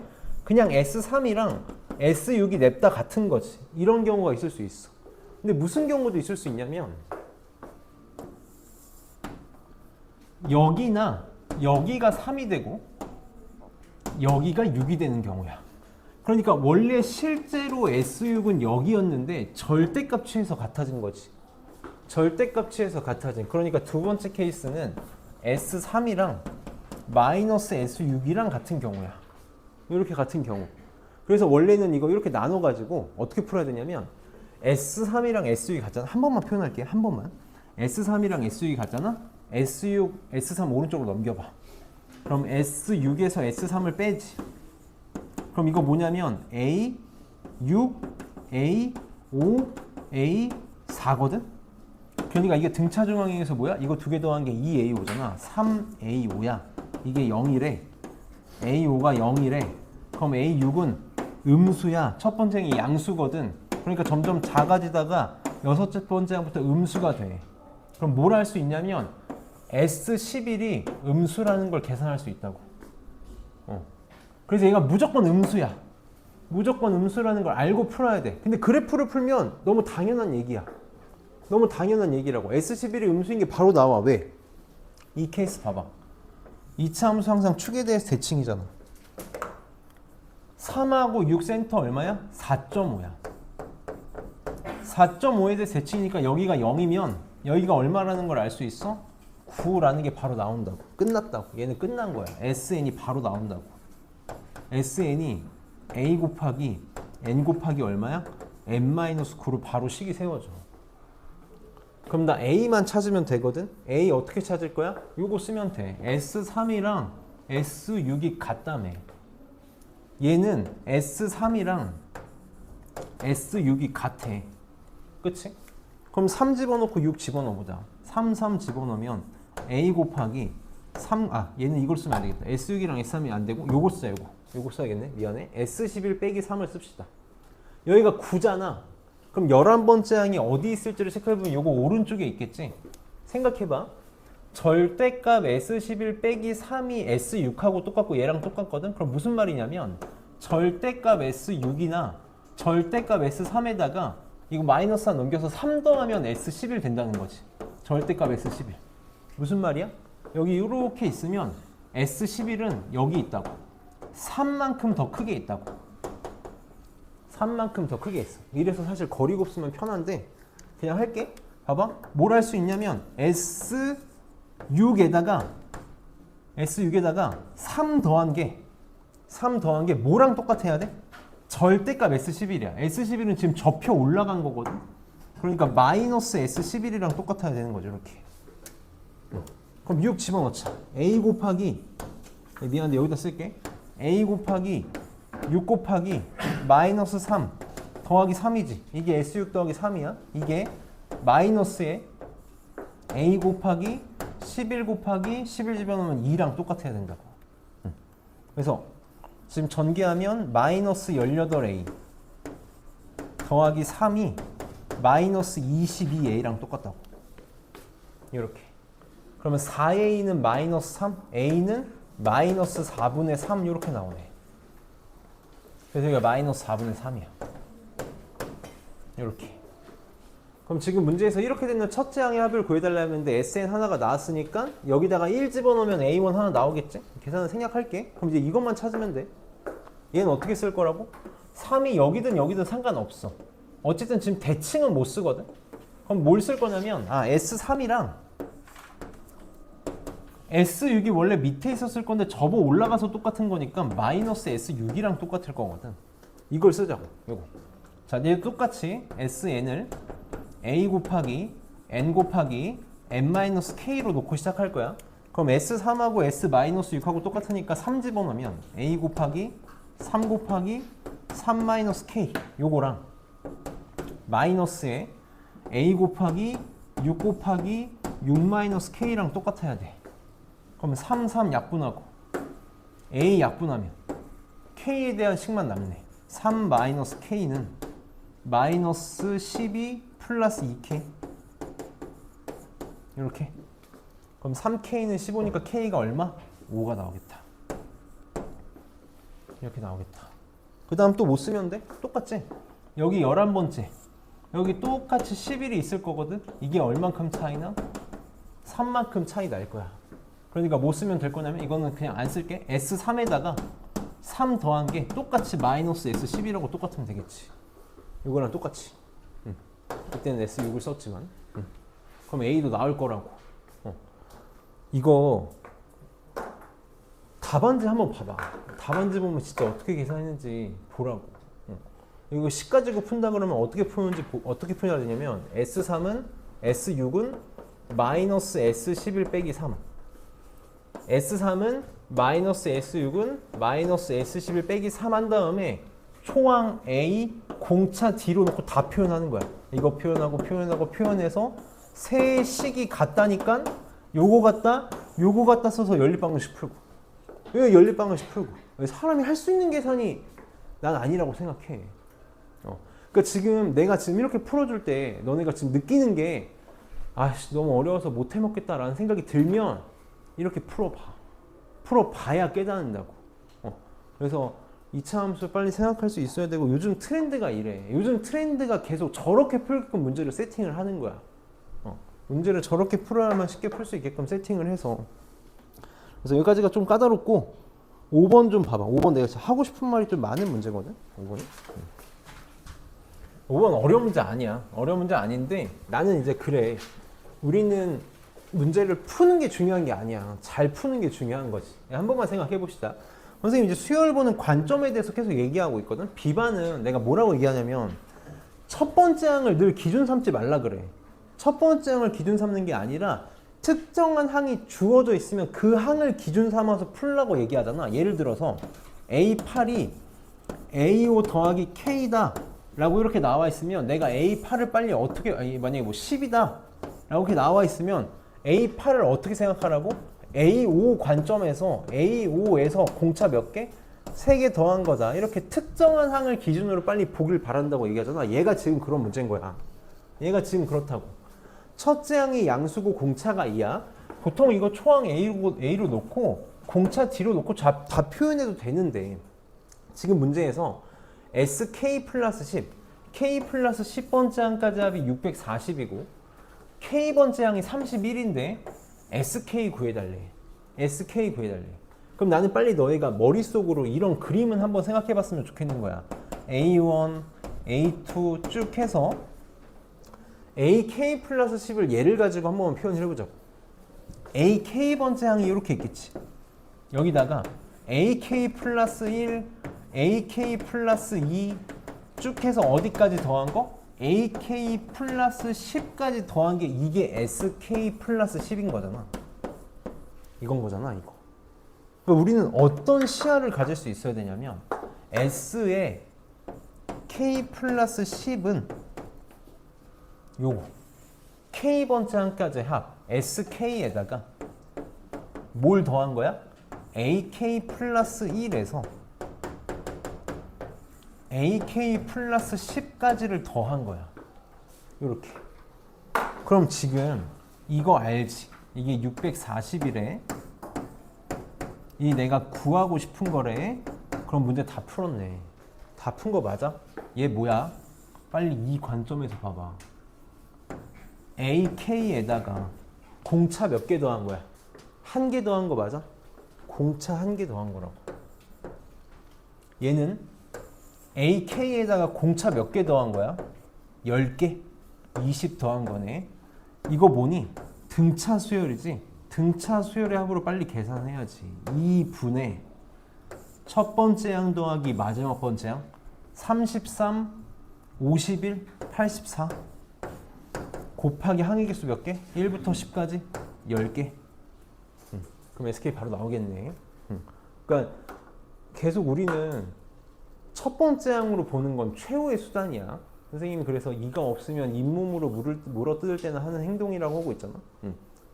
그냥 S3이랑 S6이 냅다 같은 거지. 이런 경우가 있을 수 있어. 근데 무슨 경우도 있을 수 있냐면 여기나 여기가 3이 되고 여기가 6이 되는 경우야. 그러니까 원래 실제로 S6은 여기였는데 절대값 취해서 같아진 거지. 절대값 취해서 같아진. 그러니까 두 번째 케이스는 S3이랑 마이너스 S6이랑 같은 경우야. 이렇게 같은 경우. 그래서 원래는 이거 이렇게 나눠가지고 어떻게 풀어야 되냐면 S3이랑 S6이 같잖아. 한 번만 표현할게요. 한 번만. S3이랑 S6이 같잖아. S6, S3 오른쪽으로 넘겨봐. 그럼 S6에서 S3을 빼지. 그럼 이거 뭐냐면 A, 6, A, 5, A, 4거든? 그러니까 이게 등차 중앙에서 뭐야? 이거 두 개 더한 게 2A5잖아. 3A5야. 이게 0이래. A5가 0이래. 그럼 A6은 음수야. 첫 번째는 양수거든. 그러니까 점점 작아지다가 여섯째 번째부터 음수가 돼. 그럼 뭘 할 수 있냐면 S11이 음수라는 걸 계산할 수 있다고. 그래서 얘가 무조건 음수야. 무조건 음수라는 걸 알고 풀어야 돼. 근데 그래프를 풀면 너무 당연한 얘기야. 너무 당연한 얘기라고. S11이 음수인 게 바로 나와. 왜? 이 케이스 봐봐. 2차 함수 항상 축에 대해서 대칭이잖아. 3하고 6 센터 얼마야? 4.5야. 4.5에 대해서 대칭이니까 여기가 0이면 여기가 얼마라는 걸 알 수 있어? 9라는 게 바로 나온다고. 끝났다고. 얘는 끝난 거야. SN이 바로 나온다고. SN이 A 곱하기 N 곱하기 얼마야? N-9로 바로 식이 세워져. 그럼 나 A만 찾으면 되거든? A 어떻게 찾을 거야? 요거 쓰면 돼. S3이랑 S6이 같다며. 얘는 S3이랑 S6이 같아. 그치? 그럼 3 집어넣고 6 집어넣어보자. 3, 3 집어넣으면 A 곱하기 3, 얘는 이걸 쓰면 안 되겠다. S6이랑 S3이 안 되고 요거 써, 요거 써야겠네. 미안해. S11 빼기 3을 씁시다. 여기가 9잖아. 그럼 11번째 항이 어디 있을지를 체크해보면 요거 오른쪽에 있겠지? 생각해봐. 절대값 S11 빼기 3이 S6하고 똑같고 얘랑 똑같거든? 그럼 무슨 말이냐면 절대값 S6이나 절대값 S3에다가 이거 마이너스 1 넘겨서 3 더하면 S11 된다는 거지. 절대값 S11. 무슨 말이야? 여기 이렇게 있으면 S11은 여기 있다고. 3만큼 더 크게 있다고. 3만큼 더 크게 있어. 이래서 사실 거리 곱쓰면 편한데 그냥 할게. 봐봐. 뭘 할 수 있냐면 S6에다가 3 더한 게 뭐랑 똑같아야 돼? 절대값 S11이야. S11은 지금 접혀 올라간 거거든. 그러니까 마이너스 S11이랑 똑같아야 되는 거죠. 이렇게. 그럼 6 집어넣자. A 곱하기, 미안한데 여기다 쓸게. A 곱하기 6 곱하기 마이너스 3 더하기 3이지. 이게 S6 더하기 3이야. 이게 마이너스에 A 곱하기 11 곱하기 11 집어넣으면 2랑 똑같아야 된다고. 그래서 지금 전개하면 마이너스 18A 더하기 3이 마이너스 22A랑 똑같다고. 이렇게. 그러면 4A는 마이너스 3, A는 마이너스 4분의 3 이렇게 나오네. 그래서 여기가 마이너스 4분의 3이야. 이렇게. 그럼 지금 문제에서 이렇게 되는 첫째 항의 합을 구해달라고 했는데 SN 하나가 나왔으니까 여기다가 1 집어넣으면 A1 하나 나오겠지? 계산을 생략할게. 그럼 이제 이것만 찾으면 돼. 얘는 어떻게 쓸 거라고? 3이 여기든 상관없어. 어쨌든 지금 대칭은 못 쓰거든? 그럼 뭘 쓸 거냐면 S3이랑 S6이 원래 밑에 있었을 건데 접어 올라가서 똑같은 거니까 마이너스 S6이랑 똑같을 거거든. 이걸 쓰자고. 요거. 자, 얘 똑같이 SN을 A 곱하기 N 곱하기 N-K로 놓고 시작할 거야. 그럼 S3하고 S-6하고 똑같으니까 3 집어넣으면 A 곱하기 3 곱하기 3-K 요거랑 마이너스에 A 곱하기 6 곱하기 6-K랑 똑같아야 돼. 그럼 3, 3 약분하고 A 약분하면 K에 대한 식만 남네. 3-K는 마이너스 12 플러스 2K 이렇게. 그럼 3K는 15니까 K가 얼마? 5가 나오겠다. 이렇게 나오겠다. 그 다음 또 뭐 쓰면 돼? 똑같지? 여기 11번째 여기 똑같이 11이 있을 거거든. 이게 얼만큼 차이나? 3만큼 차이 날 거야. 그러니까 뭐 쓰면 될 거냐면 이거는 그냥 안 쓸게. S3에다가 3 더한 게 똑같이 마이너스 S11하고 똑같으면 되겠지. 이거랑 똑같이. 그때는 S6을 썼지만. 그럼 A도 나올 거라고. 이거 답안지 한번 봐봐. 답안지 보면 진짜 어떻게 계산했는지 보라고. 이거 10 가지고 푼다 그러면 어떻게 푸는지 어떻게 풀어야 되냐면 S3은 S6은 마이너스 S11 빼기 3. S3은 마이너스 S6은 마이너스 S11 빼기 3 한 다음에 초항 A 공차 D로 놓고 다 표현하는 거야. 이거 표현하고 표현하고 표현해서 세 식이 같다니까 요거 같다 써서 연립방정식 풀고 왜 연립방정식 풀고 사람이 할 수 있는 계산이 난 아니라고 생각해. 그러니까 지금 내가 지금 이렇게 풀어줄 때 너네가 지금 느끼는 게 아씨 너무 어려워서 못 해먹겠다라는 생각이 들면 이렇게 풀어봐야 깨닫는다고. 그래서 2차 함수 빨리 생각할 수 있어야 되고 요즘 트렌드가 이래. 요즘 트렌드가 계속 저렇게 풀게끔 문제를 세팅을 하는 거야. 문제를 저렇게 풀어야만 쉽게 풀 수 있게끔 세팅을 해서. 그래서 여기까지가 좀 까다롭고 5번 좀 봐봐. 5번 내가 하고 싶은 말이 좀 많은 문제거든. 5번 어려운 문제 아니야. 어려운 문제 아닌데 나는 이제 그래. 우리는 문제를 푸는 게 중요한 게 아니야. 잘 푸는 게 중요한 거지. 한 번만 생각해 봅시다. 선생님 이제 수열 보는 관점에 대해서 계속 얘기하고 있거든. 비반은 내가 뭐라고 얘기하냐면 첫 번째 항을 늘 기준 삼지 말라 그래. 첫 번째 항을 기준 삼는 게 아니라 특정한 항이 주어져 있으면 그 항을 기준 삼아서 풀라고 얘기하잖아. 예를 들어서 A8이 A5 더하기 K다 라고 이렇게 나와 있으면 내가 A8을 빨리 어떻게 만약에 뭐 10이다 라고 이렇게 나와 있으면 A8을 어떻게 생각하라고? A5 관점에서 A5에서 공차 몇 개? 3개 더한 거다. 이렇게 특정한 항을 기준으로 빨리 보길 바란다고 얘기하잖아. 얘가 지금 그런 문제인 거야. 얘가 지금 그렇다고. 첫째 항이 양수고 공차가 2야. 보통 이거 초항 A로 놓고 공차 D로 놓고 다 표현해도 되는데 지금 문제에서 SK 플러스 10, K 플러스 10번째 항까지 합이 640이고 K번째 항이 31인데 SK 구해달래. SK 구해달래. 그럼 나는 빨리 너희가 머릿속으로 이런 그림은 한번 생각해봤으면 좋겠는 거야. A1, A2 쭉 해서 AK 플러스 10을 얘를 가지고 한번 표현을 해보자고. AK번째 항이 이렇게 있겠지. 여기다가 AK 플러스 1, AK 플러스 2 쭉 해서 어디까지 더한 거? AK 플러스 10까지 더한 게 이게 SK 플러스 10인 거잖아. 이건 거잖아, 이거. 그러니까 우리는 어떤 시야를 가질 수 있어야 되냐면 S의 K 플러스 10은 요거 K번째 항까지 합 SK에다가 뭘 더한 거야? AK 플러스 1에서 AK 플러스 10까지를 더한 거야. 이렇게. 그럼 지금 이거 알지? 이게 640이래. 이 내가 구하고 싶은 거래. 그럼 문제 다 풀었네. 다 푼 거 맞아? 얘 뭐야? 빨리 이 관점에서 봐봐. AK에다가 공차 몇 개 더한 거야? 1개 더한 거 맞아? 공차 1개 더한 거라고. 얘는 AK에다가 공차 몇 개 더한 거야? 10개? 20 더한 거네. 이거 뭐니? 등차 수열이지? 등차 수열의 합으로 빨리 계산해야지. 2분의 첫 번째 양 더하기 마지막 번째 양 33, 51, 84 곱하기 항의 개수 몇 개? 1부터 10까지 10개. 그럼 SK 바로 나오겠네. 그러니까 계속 우리는 첫 번째 항으로 보는 건 최후의 수단이야. 선생님이 그래서 이가 없으면 잇몸으로 물어 뜯을 때는 하는 행동이라고 하고 있잖아.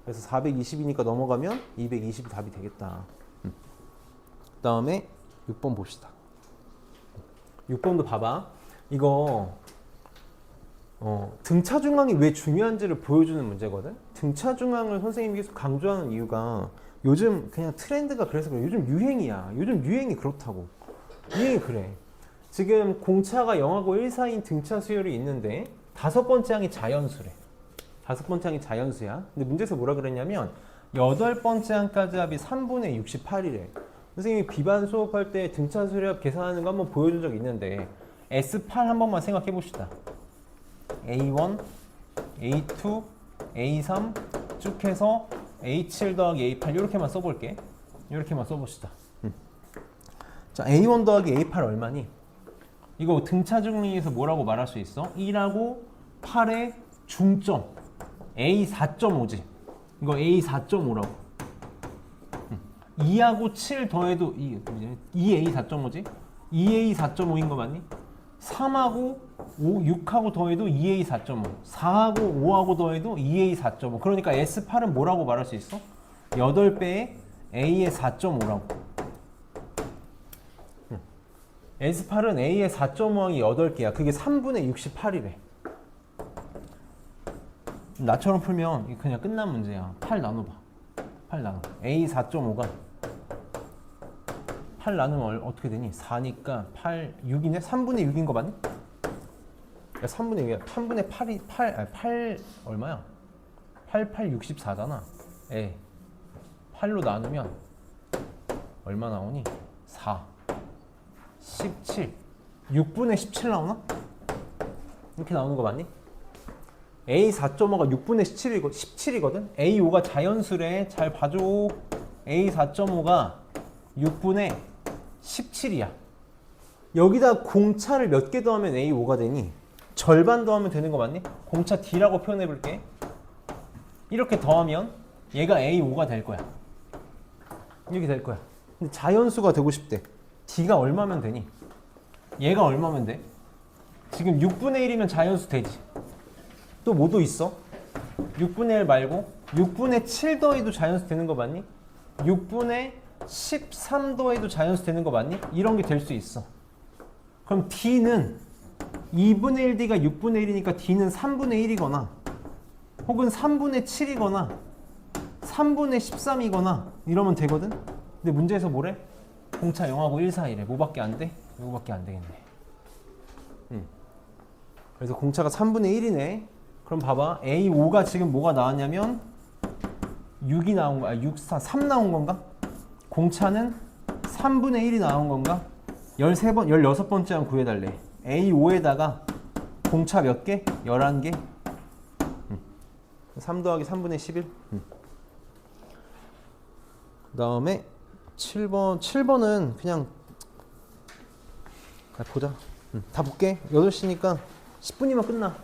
그래서 420이니까 넘어가면 220이 답이 되겠다. 그 다음에 6번 봅시다. 6번도 봐봐. 이거 등차 중앙이 왜 중요한지를 보여주는 문제거든. 등차 중앙을 선생님이 계속 강조하는 이유가 요즘 그냥 트렌드가 그래서 그래. 요즘 유행이야. 요즘 유행이 그렇다고. 유행이 그래. 지금 공차가 0하고 1 사이인 등차 수열이 있는데 다섯 번째 항이 자연수래. 다섯 번째 항이 자연수야. 근데 문제에서 뭐라 그랬냐면 여덟 번째 항까지 합이 3분의 68이래. 선생님이 비반 수업할 때 등차 수열합 계산하는 거 한번 보여준 적 있는데 S8 한 번만 생각해 봅시다. A1, A2, A3 쭉 해서 A7 더하기 A8 이렇게만 써볼게. 이렇게만 써봅시다. 자, A1 더하기 A8 얼마니? 이거 등차 중리에서 뭐라고 말할 수 있어? 1하고 8의 중점 A 4.5지. 이거 A 4.5라고. 2하고 7 더해도 2A 4.5지? 2A 4.5인 거 맞니? 3하고 5, 6하고 더해도 2A 4.5. 4하고 5하고 더해도 2A 4.5. 그러니까 S8은 뭐라고 말할 수 있어? 8배의 A의 4.5라고. S8은 A의 4.5항이 8개야. 그게 3분의 68이래. 나처럼 풀면 그냥 끝난 문제야. 8 나눠봐. 8 나눠. A 4.5가 8 나누면 어떻게 되니? 4니까 8, 6이네? 3분의 6인 거 맞니? 야, 3분의 6이야. 3분의 8이 8 얼마야? 8, 64잖아. 에 8로 나누면 얼마 나오니? 4 17 6분의 17 나오나? 이렇게 나오는 거 맞니? A 4.5가 6분의 17이거든? A5가 자연수래. 잘 봐줘. A 4.5가 6분의 17이야. 여기다 공차를 몇 개 더하면 A5가 되니? 절반 더하면 되는 거 맞니? 공차 D라고 표현해 볼게. 이렇게 더하면 얘가 A5가 될 거야. 이렇게 될 거야. 근데 자연수가 되고 싶대. D가 얼마면 되니? 얘가 얼마면 돼? 지금 6분의 1이면 자연수 되지. 또 뭐도 있어? 6분의 1 말고 6분의 7 더해도 자연수 되는 거 맞니? 6분의 13 더해도 자연수 되는 거 맞니? 이런 게 될 수 있어. 그럼 D는 2분의 1D가 6분의 1이니까 D는 3분의 1이거나 혹은 3분의 7이거나 3분의 13이거나 이러면 되거든? 근데 문제에서 뭐래? 공차 0하고 1 사이래. 뭐밖에 안 돼? 이거밖에 안 되겠네. 그래서 공차가 3분의 1이네. 그럼 봐봐. A5가 지금 뭐가 나왔냐면 6이 나온 거야. 6, 4, 3 나온 건가? 공차는 3분의 1이 나온 건가? 13번, 16번째 한 구해달래. A5에다가 공차 몇 개? 11개? 3 더하기 3분의 11. 그 다음에 7번은 그냥 보자. 다 볼게. 8시니까 10분이면 끝나.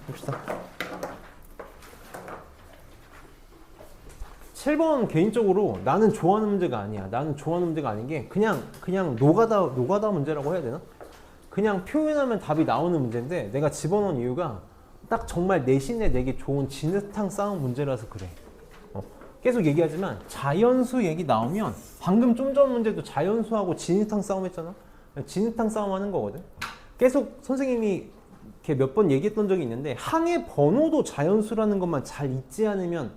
봅시다. 7번 개인적으로 나는 좋아하는 문제가 아니야. 나는 좋아하는 문제가 아닌 게 그냥 노가다 문제라고 해야 되나? 그냥 표현하면 답이 나오는 문제인데 내가 집어넣은 이유가 딱 정말 내신에 내기 좋은 진흙탕 싸움 문제라서 그래. 계속 얘기하지만 자연수 얘기 나오면 방금 좀 전 문제도 자연수하고 진흙탕 싸움 했잖아. 진흙탕 싸움 하는 거거든. 계속 선생님이 이렇게 몇 번 얘기했던 적이 있는데 항의 번호도 자연수라는 것만 잘 잊지 않으면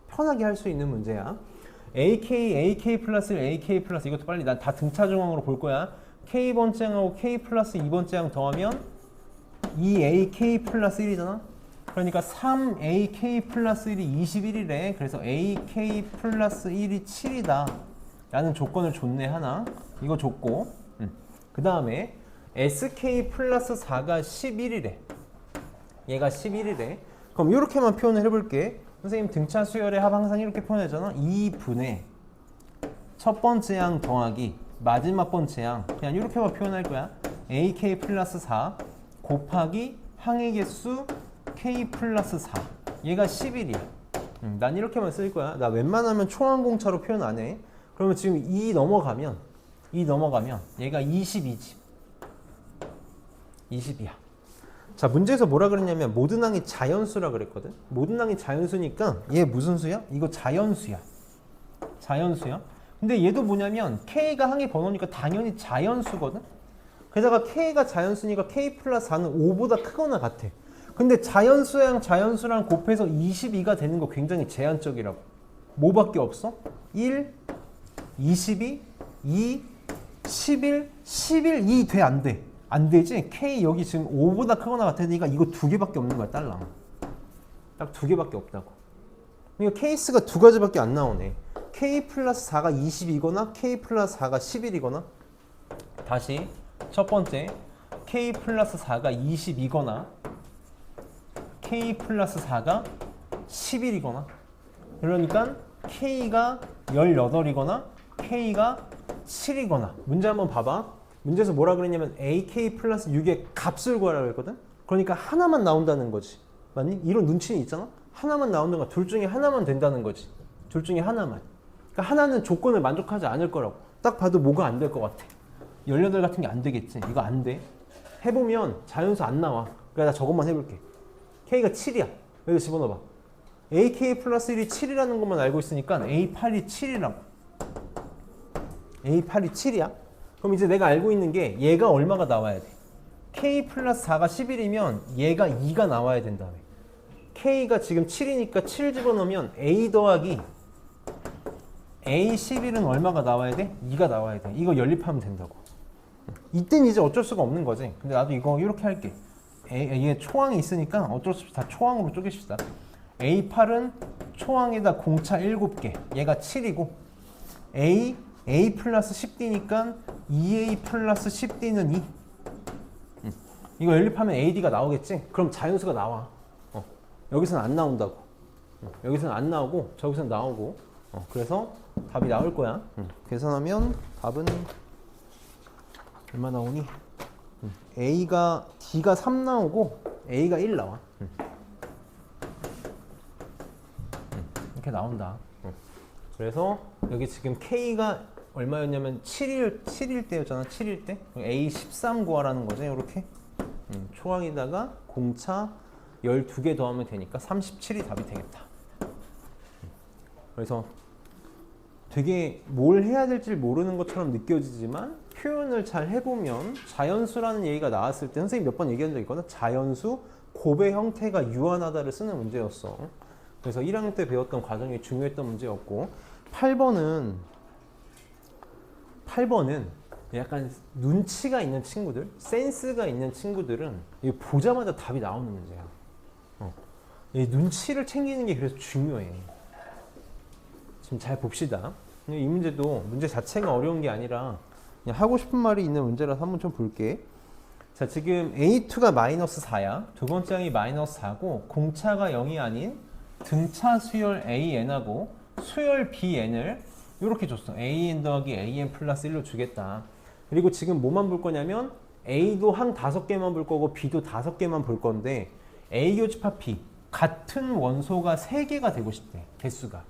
편하게 할 수 있는 문제야. AK 플러스 1, AK 플러스 이것도 빨리 난 다 등차 중앙으로 볼 거야. K번째 항하고 K 플러스 2번째 항 더하면 2AK 플러스 1이잖아. 그러니까 3AK 플러스 1이 21이래. 그래서 AK 플러스 1이 7이다 라는 조건을 줬네. 하나 이거 줬고 그 다음에 SK 플러스 4가 11이래. 얘가 11이래. 그럼 이렇게만 표현을 해볼게. 선생님 등차 수열의 합 항상 이렇게 표현하잖아. 2분의 첫 번째 항 더하기 마지막 번째 항, 그냥 이렇게만 표현할 거야. AK 플러스 4 곱하기 항의 개수 K 플러스 4. 얘가 11이야. 난 이렇게만 쓸 거야. 나 웬만하면 초항공차로 표현 안 해. 그러면 지금 2 넘어가면 얘가 22지. 20이야. 자, 문제에서 뭐라 그랬냐면 모든 항이 자연수라 그랬거든. 모든 항이 자연수니까 얘 무슨 수야? 이거 자연수야. 자연수야. 근데 얘도 뭐냐면 K가 항의 번호니까 당연히 자연수거든. 게다가 K가 자연수니까 K 플러스 4는 5보다 크거나 같아. 근데 자연수랑 자연수랑 곱해서 22가 되는 거 굉장히 제한적이라고. 뭐밖에 없어? 1, 22, 2, 11, 11, 2 돼, 안 돼? 안 되지? K 여기 지금 5보다 크거나 같으니까 이거 두 개밖에 없는 거야, 딸랑. 딱 두 개밖에 없다고. 그러니까 케이스가 두 가지밖에 안 나오네. K 플러스 4가 20이거나 K 플러스 4가 11이거나. 다시 첫 번째 K 플러스 4가 20이거나 K 플러스 4가 11이거나. 그러니까 K가 18이거나 K가 7이거나. 문제 한번 봐봐. 문제에서 뭐라 그랬냐면 AK 플러스 6의 값을 구하라고 했거든. 그러니까 하나만 나온다는 거지. 맞니? 이런 눈치는 있잖아. 하나만 나오는 거, 둘 중에 하나만 된다는 거지. 둘 중에 하나만. 그러니까 하나는 조건을 만족하지 않을 거라고. 딱 봐도 뭐가 안 될 것 같아. 18 같은 게 안 되겠지. 이거 안 돼. 해보면 자연수 안 나와. 그러니까 나 저것만 해볼게. K가 7이야. 여기 집어넣어봐. AK 플러스 1이 7이라는 것만 알고 있으니까 A8이 7이라고. A8이 7이야. 그럼 이제 내가 알고 있는 게 얘가 얼마가 나와야 돼? K 플러스 4가 11이면 얘가 2가 나와야 된다며. K가 지금 7이니까 7 집어넣으면 A 더하기 A11은 얼마가 나와야 돼? 2가 나와야 돼. 이거 연립하면 된다고. 이때는 이제 어쩔 수가 없는 거지. 근데 나도 이거 이렇게 할게. 얘 초항이 있으니까 어쩔 수 없이 다 초항으로 쪼개십시다. A8은 초항에다 공차 7개. 얘가 7이고 A 플러스 10D니까 2A 플러스 10D는 2. 이거 연립하면 AD가 나오겠지? 그럼 자연수가 나와. 여기서는 안 나온다고. 여기서는 안 나오고 저기서는 나오고. 그래서 답이 나올 거야. 계산하면 답은 얼마 나오니? D가 3 나오고 A가 1 나와. 이렇게 나온다. 그래서 여기 지금 K가 얼마였냐면 7일 때였잖아. 7일 때. A13 구하라는 거지. 이렇게. 초항에다가 공차 12개 더하면 되니까 37이 답이 되겠다. 그래서 되게 뭘 해야 될지 모르는 것처럼 느껴지지만 표현을 잘 해보면 자연수라는 얘기가 나왔을 때 선생님 몇 번 얘기한 적 있거든. 자연수 곱의 형태가 유한하다를 쓰는 문제였어. 그래서 1학년 때 배웠던 과정이 중요했던 문제였고 8번은 약간 눈치가 있는 친구들, 센스가 있는 친구들은 이거 보자마자 답이 나오는 문제야. 이 눈치를 챙기는 게 그래서 중요해. 지금 잘 봅시다. 이 문제도 문제 자체가 어려운 게 아니라 그냥 하고 싶은 말이 있는 문제라서 한번 좀 볼게. 자, 지금 A2가 마이너스 4야. 두 번째 항이 마이너스 4고 공차가 0이 아닌 등차 수열 AN하고 수열 BN을 이렇게 줬어. AN 더하기 AN 플러스 1로 주겠다. 그리고 지금 뭐만 볼 거냐면 A도 항 5개만 볼 거고 B도 5개만 볼 건데 A 교집합 B 같은 원소가 3개가 되고 싶대. 개수가.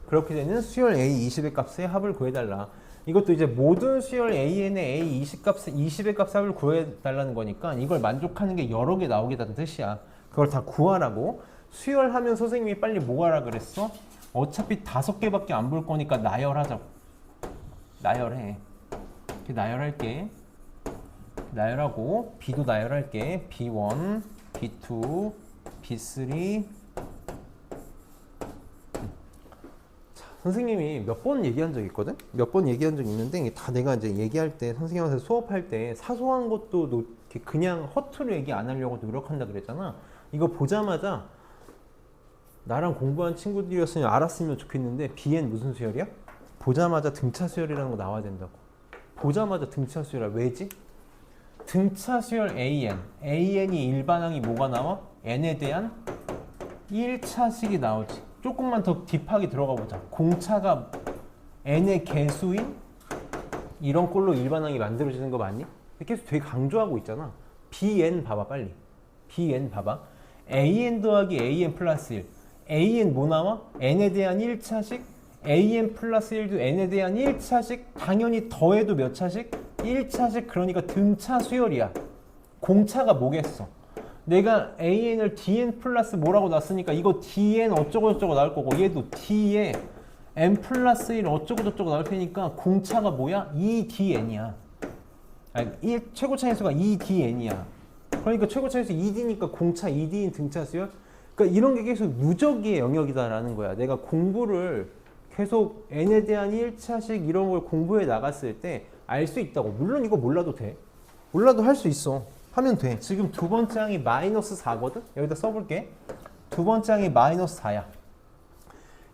그렇게 되는 수열 A 20의 값의 합을 구해달라. 이것도 이제 모든 수열 AN의 A 20의 값의 합을 구해달라는 거니까 이걸 만족하는 게 여러 개 나오겠다는 뜻이야. 그걸 다 구하라고. 수열하면 선생님이 빨리 뭐 하라 그랬어? 어차피 5개밖에 안 볼 거니까 나열하자고. 나열해. 이렇게 나열할게. 나열하고 B도 나열할게. B1, B2, B3. 자, 선생님이 몇 번 얘기한 적 있거든? 몇 번 얘기한 적 있는데 다 내가 이제 얘기할 때 선생님한테 수업할 때 사소한 것도 그냥 허투루 얘기 안 하려고 노력한다 그랬잖아. 이거 보자마자 나랑 공부한 친구들이었으면 알았으면 좋겠는데 BN 무슨 수열이야? 보자마자 등차 수열이라는 거 나와야 된다고. 보자마자 등차 수열이야. 왜지? 등차 수열 AN이 일반항이 뭐가 나와? N에 대한 1차식이 나오지. 조금만 더 딥하게 들어가 보자. 공차가 n의 개수인 이런 꼴로 일반항이 만들어지는 거 맞니? 계속 되게 강조하고 있잖아. bn 봐봐 빨리. bn 봐봐. an 더하기 an 플러스 1. an 뭐 나와? n에 대한 1차식. an 플러스 1도 n에 대한 1차식. 당연히 더해도 몇 차식? 1차식. 그러니까 등차 수열이야. 공차가 뭐겠어? 내가 an을 dn 플러스 뭐라고 놨으니까 이거 dn 어쩌고 저쩌고 나올 거고 얘도 d에 n 플러스 1 어쩌고 저쩌고 나올 테니까 공차가 뭐야? 2dn이야. 아니, 최고 차인수가 2dn이야. 그러니까 최고 차인수 2d니까 공차 2d인 등차 수열? 그러니까 이런 게 계속 누적의 영역이다라는 거야. 내가 공부를 계속 n에 대한 1차식 이런 걸 공부해 나갔을 때 알 수 있다고. 물론 이거 몰라도 돼. 몰라도 할 수 있어. 하면 돼. 지금 두 번째 항이 마이너스 4거든? 여기다 써볼게. 두 번째 항이 마이너스 4야.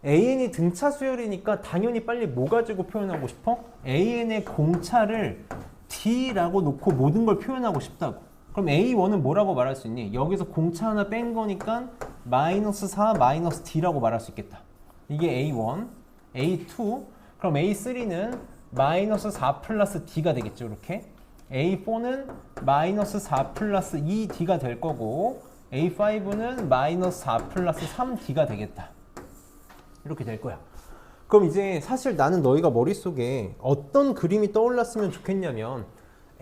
an이 등차 수열이니까 당연히 빨리 뭐 가지고 표현하고 싶어? an의 공차를 d라고 놓고 모든 걸 표현하고 싶다고. 그럼 a1은 뭐라고 말할 수 있니? 여기서 공차 하나 뺀 거니까 마이너스 4 마이너스 d라고 말할 수 있겠다. 이게 a1, a2, 그럼 a3는 마이너스 4 플러스 d가 되겠죠. 이렇게. A4는 마이너스 4 플러스 2d가 될 거고 A5는 마이너스 4 플러스 3d가 되겠다. 이렇게 될 거야. 그럼 이제 사실 나는 너희가 머릿속에 어떤 그림이 떠올랐으면 좋겠냐면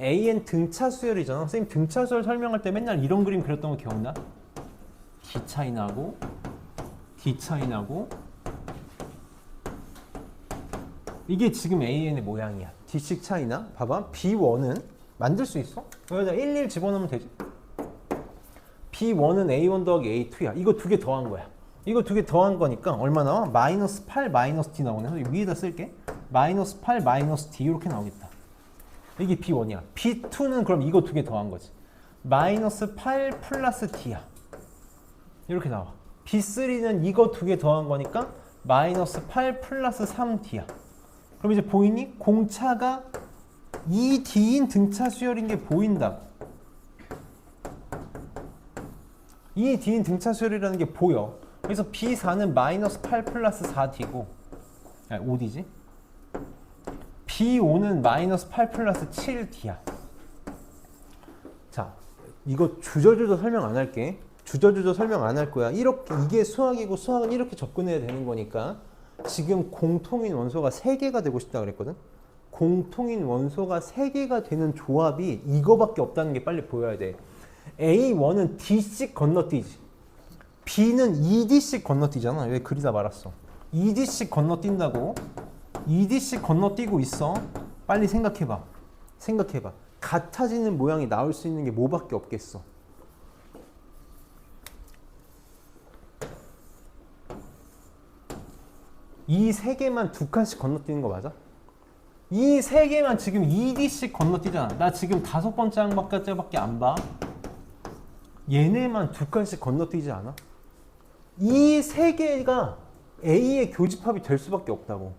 AN 등차 수열이잖아. 선생님 등차 수열 설명할 때 맨날 이런 그림 그렸던 거 기억나? D 차이 나고 D 차이 나고 이게 지금 AN의 모양이야. D씩 차이나 봐봐. B1은 만들 수 있어? 여기다 11 집어넣으면 되지. B1은 A1 더하기 A2야. 이거 두 개 더한 거야. 이거 두 개 더한 거니까 얼마 나와? 마이너스 8 마이너스 D 나오네. 그래서 위에다 쓸게. 마이너스 8 마이너스 D 이렇게 나오겠다. 이게 B1이야. B2는 그럼 이거 두 개 더한 거지. 마이너스 8 플러스 D야. 이렇게 나와. B3는 이거 두 개 더한 거니까 마이너스 8 플러스 3D야. 그럼 이제 보이니? 공차가 2D인 등차 수열인 게 보인다고. 2D인 등차 수열이라는 게 보여. 그래서 B4는 마이너스 8 플러스 4D고 5D지? B5는 마이너스 8 플러스 7D야. 자, 이거 주저주저 설명 안 할게. 주저주저 설명 안 할 거야. 이렇게 이게 수학이고 수학은 이렇게 접근해야 되는 거니까 지금 공통인 원소가 3개가 되고 싶다 그랬거든? 공통인 원소가 3개가 되는 조합이 이거밖에 없다는 게 빨리 보여야 돼. A1은 D씩 건너뛰지. B는 2D씩 건너뛰잖아. 왜 그리다 말았어. 2D씩 건너뛴다고. 2D씩 건너뛰고 있어. 빨리 생각해봐. 생각해봐. 같아지는 모양이 나올 수 있는 게 뭐밖에 없겠어. 이 3개만 2칸씩 건너뛰는 거 맞아? 이 3개만 지금 2D씩 건너뛰잖아. 나 지금 5번째 항밖에 안 봐. 얘네만 2칸씩 건너뛰지 않아? 이 3개가 A의 교집합이 될 수밖에 없다고.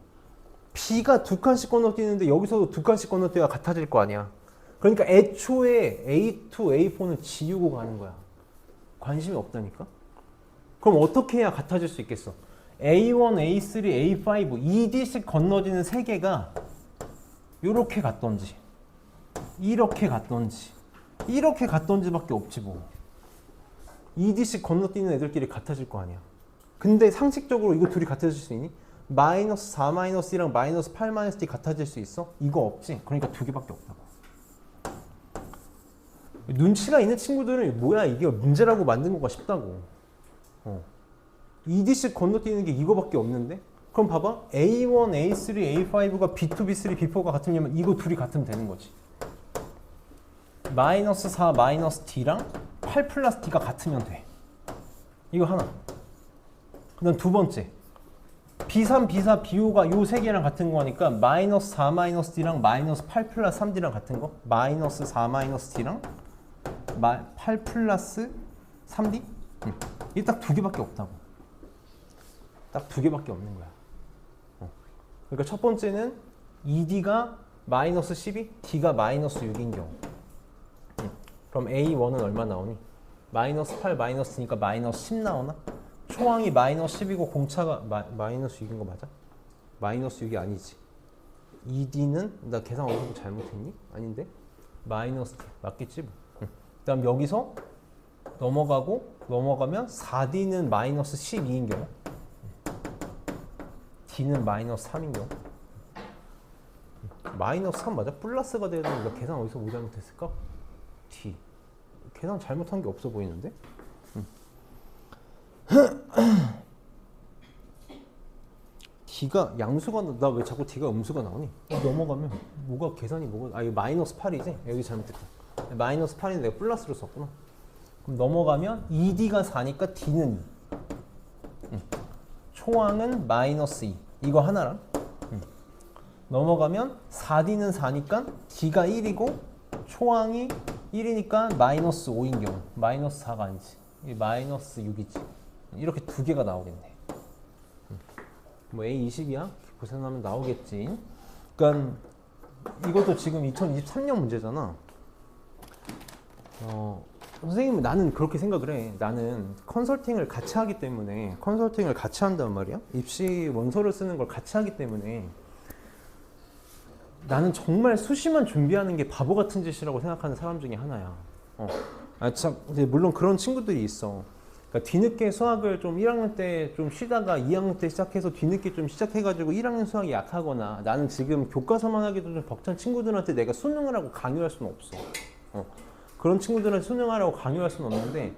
B가 2칸씩 건너뛰는데 여기서도 2칸씩 건너뛰어야 같아질 거 아니야. 그러니까 애초에 A2, A4는 지우고 가는 거야. 관심이 없다니까? 그럼 어떻게 해야 같아질 수 있겠어? A1, A3, A5, 2D씩 건너지는 3개가 이렇게 갔던지 이렇게 갔던지 이렇게 갔던지밖에 없지 뭐. 2D씩 건너뛰는 애들끼리 같아질 거 아니야. 근데 상식적으로 이거 둘이 같아질 수 있니? 마이너스 4 마이너스 D랑 마이너스 8 마이너스 D 같아질 수 있어? 이거 없지. 그러니까 2개밖에 없다고. 눈치가 있는 친구들은 뭐야 이게 문제라고 만든 거가 싶다고. 2D씩 건너뛰는 게 이거밖에 없는데? 그럼 봐봐. A1, A3, A5가 B2, B3, B4가 같으면 이거 둘이 같으면 되는 거지. 마이너스 4 마이너스 D랑 8 플러스 D가 같으면 돼. 이거 하나. 그 다음 두 번째. B3, B4, B5가 요 세 개랑 같은 거니까 마이너스 4 마이너스 D랑 마이너스 8 플러스 3D랑 같은 거. 마이너스 4 마이너스 D랑 8 플러스 3D? 이게 딱 2개밖에 없다고. 딱 2개밖에 없는 거야. 그러니까 첫 번째는 2D가 마이너스 12, D가 마이너스 6인 경우. 그럼 A1은 얼마 나오니? 마이너스 8 마이너스 D니까 마이너스 10 나오나? 초항이 마이너스 10이고 공차가 마이너스 6인 거 맞아? 마이너스 6이 아니지. ED는 나 계산 어디서 잘못했니? 아닌데? 마이너스 D 맞겠지 뭐. 그다음 여기서 넘어가면 4D는 마이너스 12인 경우, D는 마이너스 3인 경우. 마이너스 3 맞아? 플러스가 돼야 되는데 계산 어디서 뭐 잘못했을까? D. 계산 잘못한 게 없어 보이는데? D가 양수가 나 왜 자꾸 D가 음수가 나오니? 넘어가면 뭐가 계산이 뭐가 이거 마이너스 8이지? 여기 잘못됐다. 마이너스 8인데 내가 플러스로 썼구나. 그럼 넘어가면 ED가 4니까 D는 2. 초항은 마이너스 2. 이거 하나랑 넘어가면 4D는 4니까 D가 1이고 초항이 1이니까 마이너스 5인 경우 마이너스 4가 아니지. 이 마이너스 6이지. 이렇게 두 개가 나오겠네. 뭐 A20이야? 계산하면 나오겠지. 그러니까 이것도 지금 2023년 문제잖아. 선생님은 나는 그렇게 생각을 해. 나는 컨설팅을 같이 하기 때문에 컨설팅을 같이 한단 말이야. 입시 원서를 쓰는 걸 같이 하기 때문에 나는 정말 수시만 준비하는 게 바보 같은 짓이라고 생각하는 사람 중에 하나야. 참, 물론 그런 친구들이 있어. 그러니까 뒤늦게 수학을 좀 1학년 때 좀 쉬다가 2학년 때 시작해서 뒤늦게 좀 시작해가지고 1학년 수학이 약하거나 나는 지금 교과서만 하기도 좀 벅찬 친구들한테 내가 수능을 하고 강요할 수는 없어. 그런 친구들한테 수능하라고 강요할 수는 없는데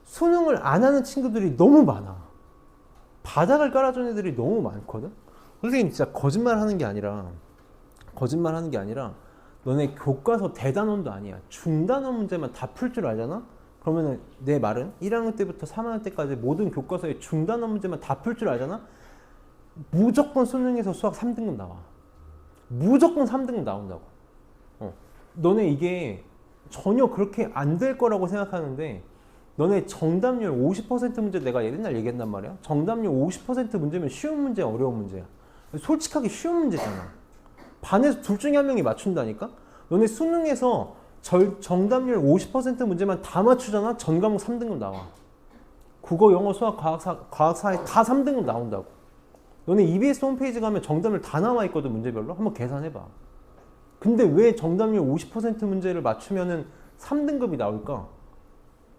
수능을 안 하는 친구들이 너무 많아. 바닥을 깔아준 애들이 너무 많거든. 선생님 진짜 거짓말 하는 게 아니라 너네 교과서 대단원도 아니야. 중단원 문제만 다 풀 줄 알잖아? 그러면은 내 말은 1학년 때부터 3학년 때까지 모든 교과서의 중단원 문제만 다 풀 줄 알잖아? 무조건 수능에서 수학 3등급 나와. 무조건 3등급 나온다고. 너네 이게 전혀 그렇게 안 될 거라고 생각하는데 너네 정답률 50% 문제 내가 옛날 얘기했단 말이야. 정답률 50% 문제면 쉬운 문제야, 어려운 문제야? 솔직하게 쉬운 문제잖아. 반에서 둘 중에 한 명이 맞춘다니까? 너네 수능에서 정답률 50% 문제만 다 맞추잖아? 전 과목 3등급 나와. 국어, 영어, 수학, 과학사에 다 3등급 나온다고. 너네 EBS 홈페이지 가면 정답률 다 나와 있거든, 문제별로. 한번 계산해봐. 근데 왜 정답률 50% 문제를 맞추면은 3등급이 나올까?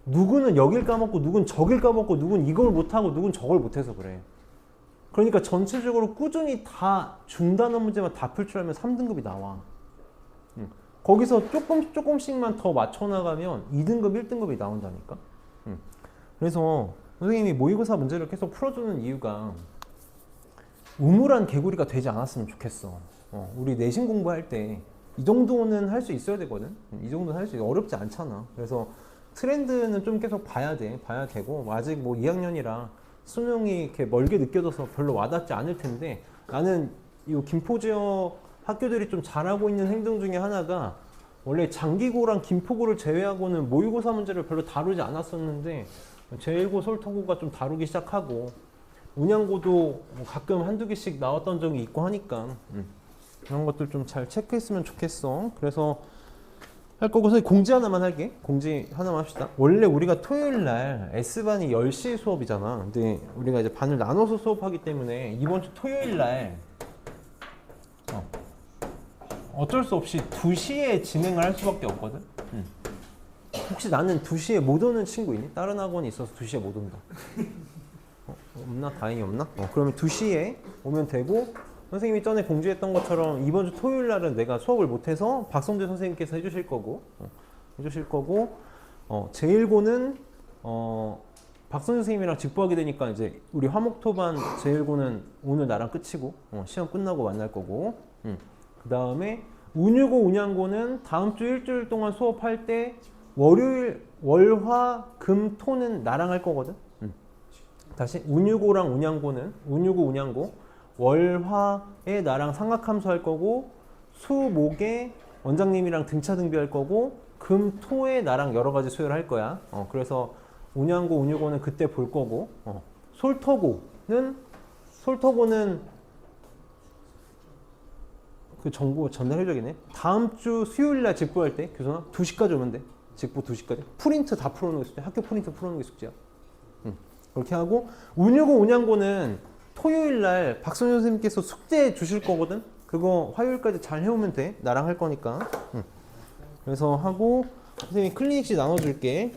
누구는 여길 까먹고, 누군 저길 까먹고, 누군 이걸 못하고, 누군 저걸 못해서 그래. 그러니까 전체적으로 꾸준히 다 중단원 문제만 다 풀 줄 알면 3등급이 나와. 거기서 조금씩만 더 맞춰나가면 2등급, 1등급이 나온다니까. 그래서 선생님이 모의고사 문제를 계속 풀어주는 이유가 우물한 개구리가 되지 않았으면 좋겠어. 우리 내신 공부할 때 이 정도는 할 수 있어야 되거든. 이 정도는 할 수 있어. 어렵지 않잖아. 그래서 트렌드는 좀 계속 봐야 되고 아직 뭐 2학년이라 수능이 이렇게 멀게 느껴져서 별로 와닿지 않을 텐데 나는 이 김포 지역 학교들이 좀 잘하고 있는 행동 중에 하나가 원래 장기고랑 김포고를 제외하고는 모의고사 문제를 별로 다루지 않았었는데 제1고 솔토고가 좀 다루기 시작하고 운양고도 가끔 한두 개씩 나왔던 적이 있고 하니까 그런 것들 좀 잘 체크했으면 좋겠어. 그래서 할 거고 선생님 공지 하나만 할게. 공지 하나만 합시다. 원래 우리가 토요일 날 S반이 10시 수업이잖아. 근데 우리가 이제 반을 나눠서 수업하기 때문에 이번 주 토요일 날 어쩔 수 없이 2시에 진행을 할 수밖에 없거든. 혹시 나는 2시에 못 오는 친구 있니? 다른 학원이 있어서 2시에 못 온다. 없나? 다행히 없나? 그러면 2시에 오면 되고 선생님이 전에 공지했던 것처럼 이번 주 토요일 날은 내가 수업을 못해서 박성재 선생님께서 해주실 거고 제1고는 박성재 선생님이랑 직보하게 되니까 이제 우리 화목토반 제1고는 오늘 나랑 끝이고 시험 끝나고 만날 거고 그 다음에 운유고 운양고는 다음 주 일주일 동안 수업할 때 월요일 월화 금 토는 나랑 할 거거든. 다시 운유고랑 운양고는 운유고 운양고 월화에 나랑 삼각함수 할 거고 수목에 원장님이랑 등차 등비할 거고 금 토에 나랑 여러 가지 수요를 할 거야. 그래서 운양고 운유고는 그때 볼 거고 솔토고는 그 정보 전달해줘야겠네. 다음 주 수요일 날 직보할 때 교선아 2시까지 오면 돼. 직보 2시까지. 프린트 다 풀어놓은 게 숙제. 학교 프린트 풀어놓은 게 숙제야. 그렇게 하고 운유고 운양고는 토요일 날 박선영 선생님께서 숙제 주실 거거든. 그거 화요일까지 잘 해오면 돼. 나랑 할 거니까. 그래서 하고 선생님이 클리닉시 나눠줄게.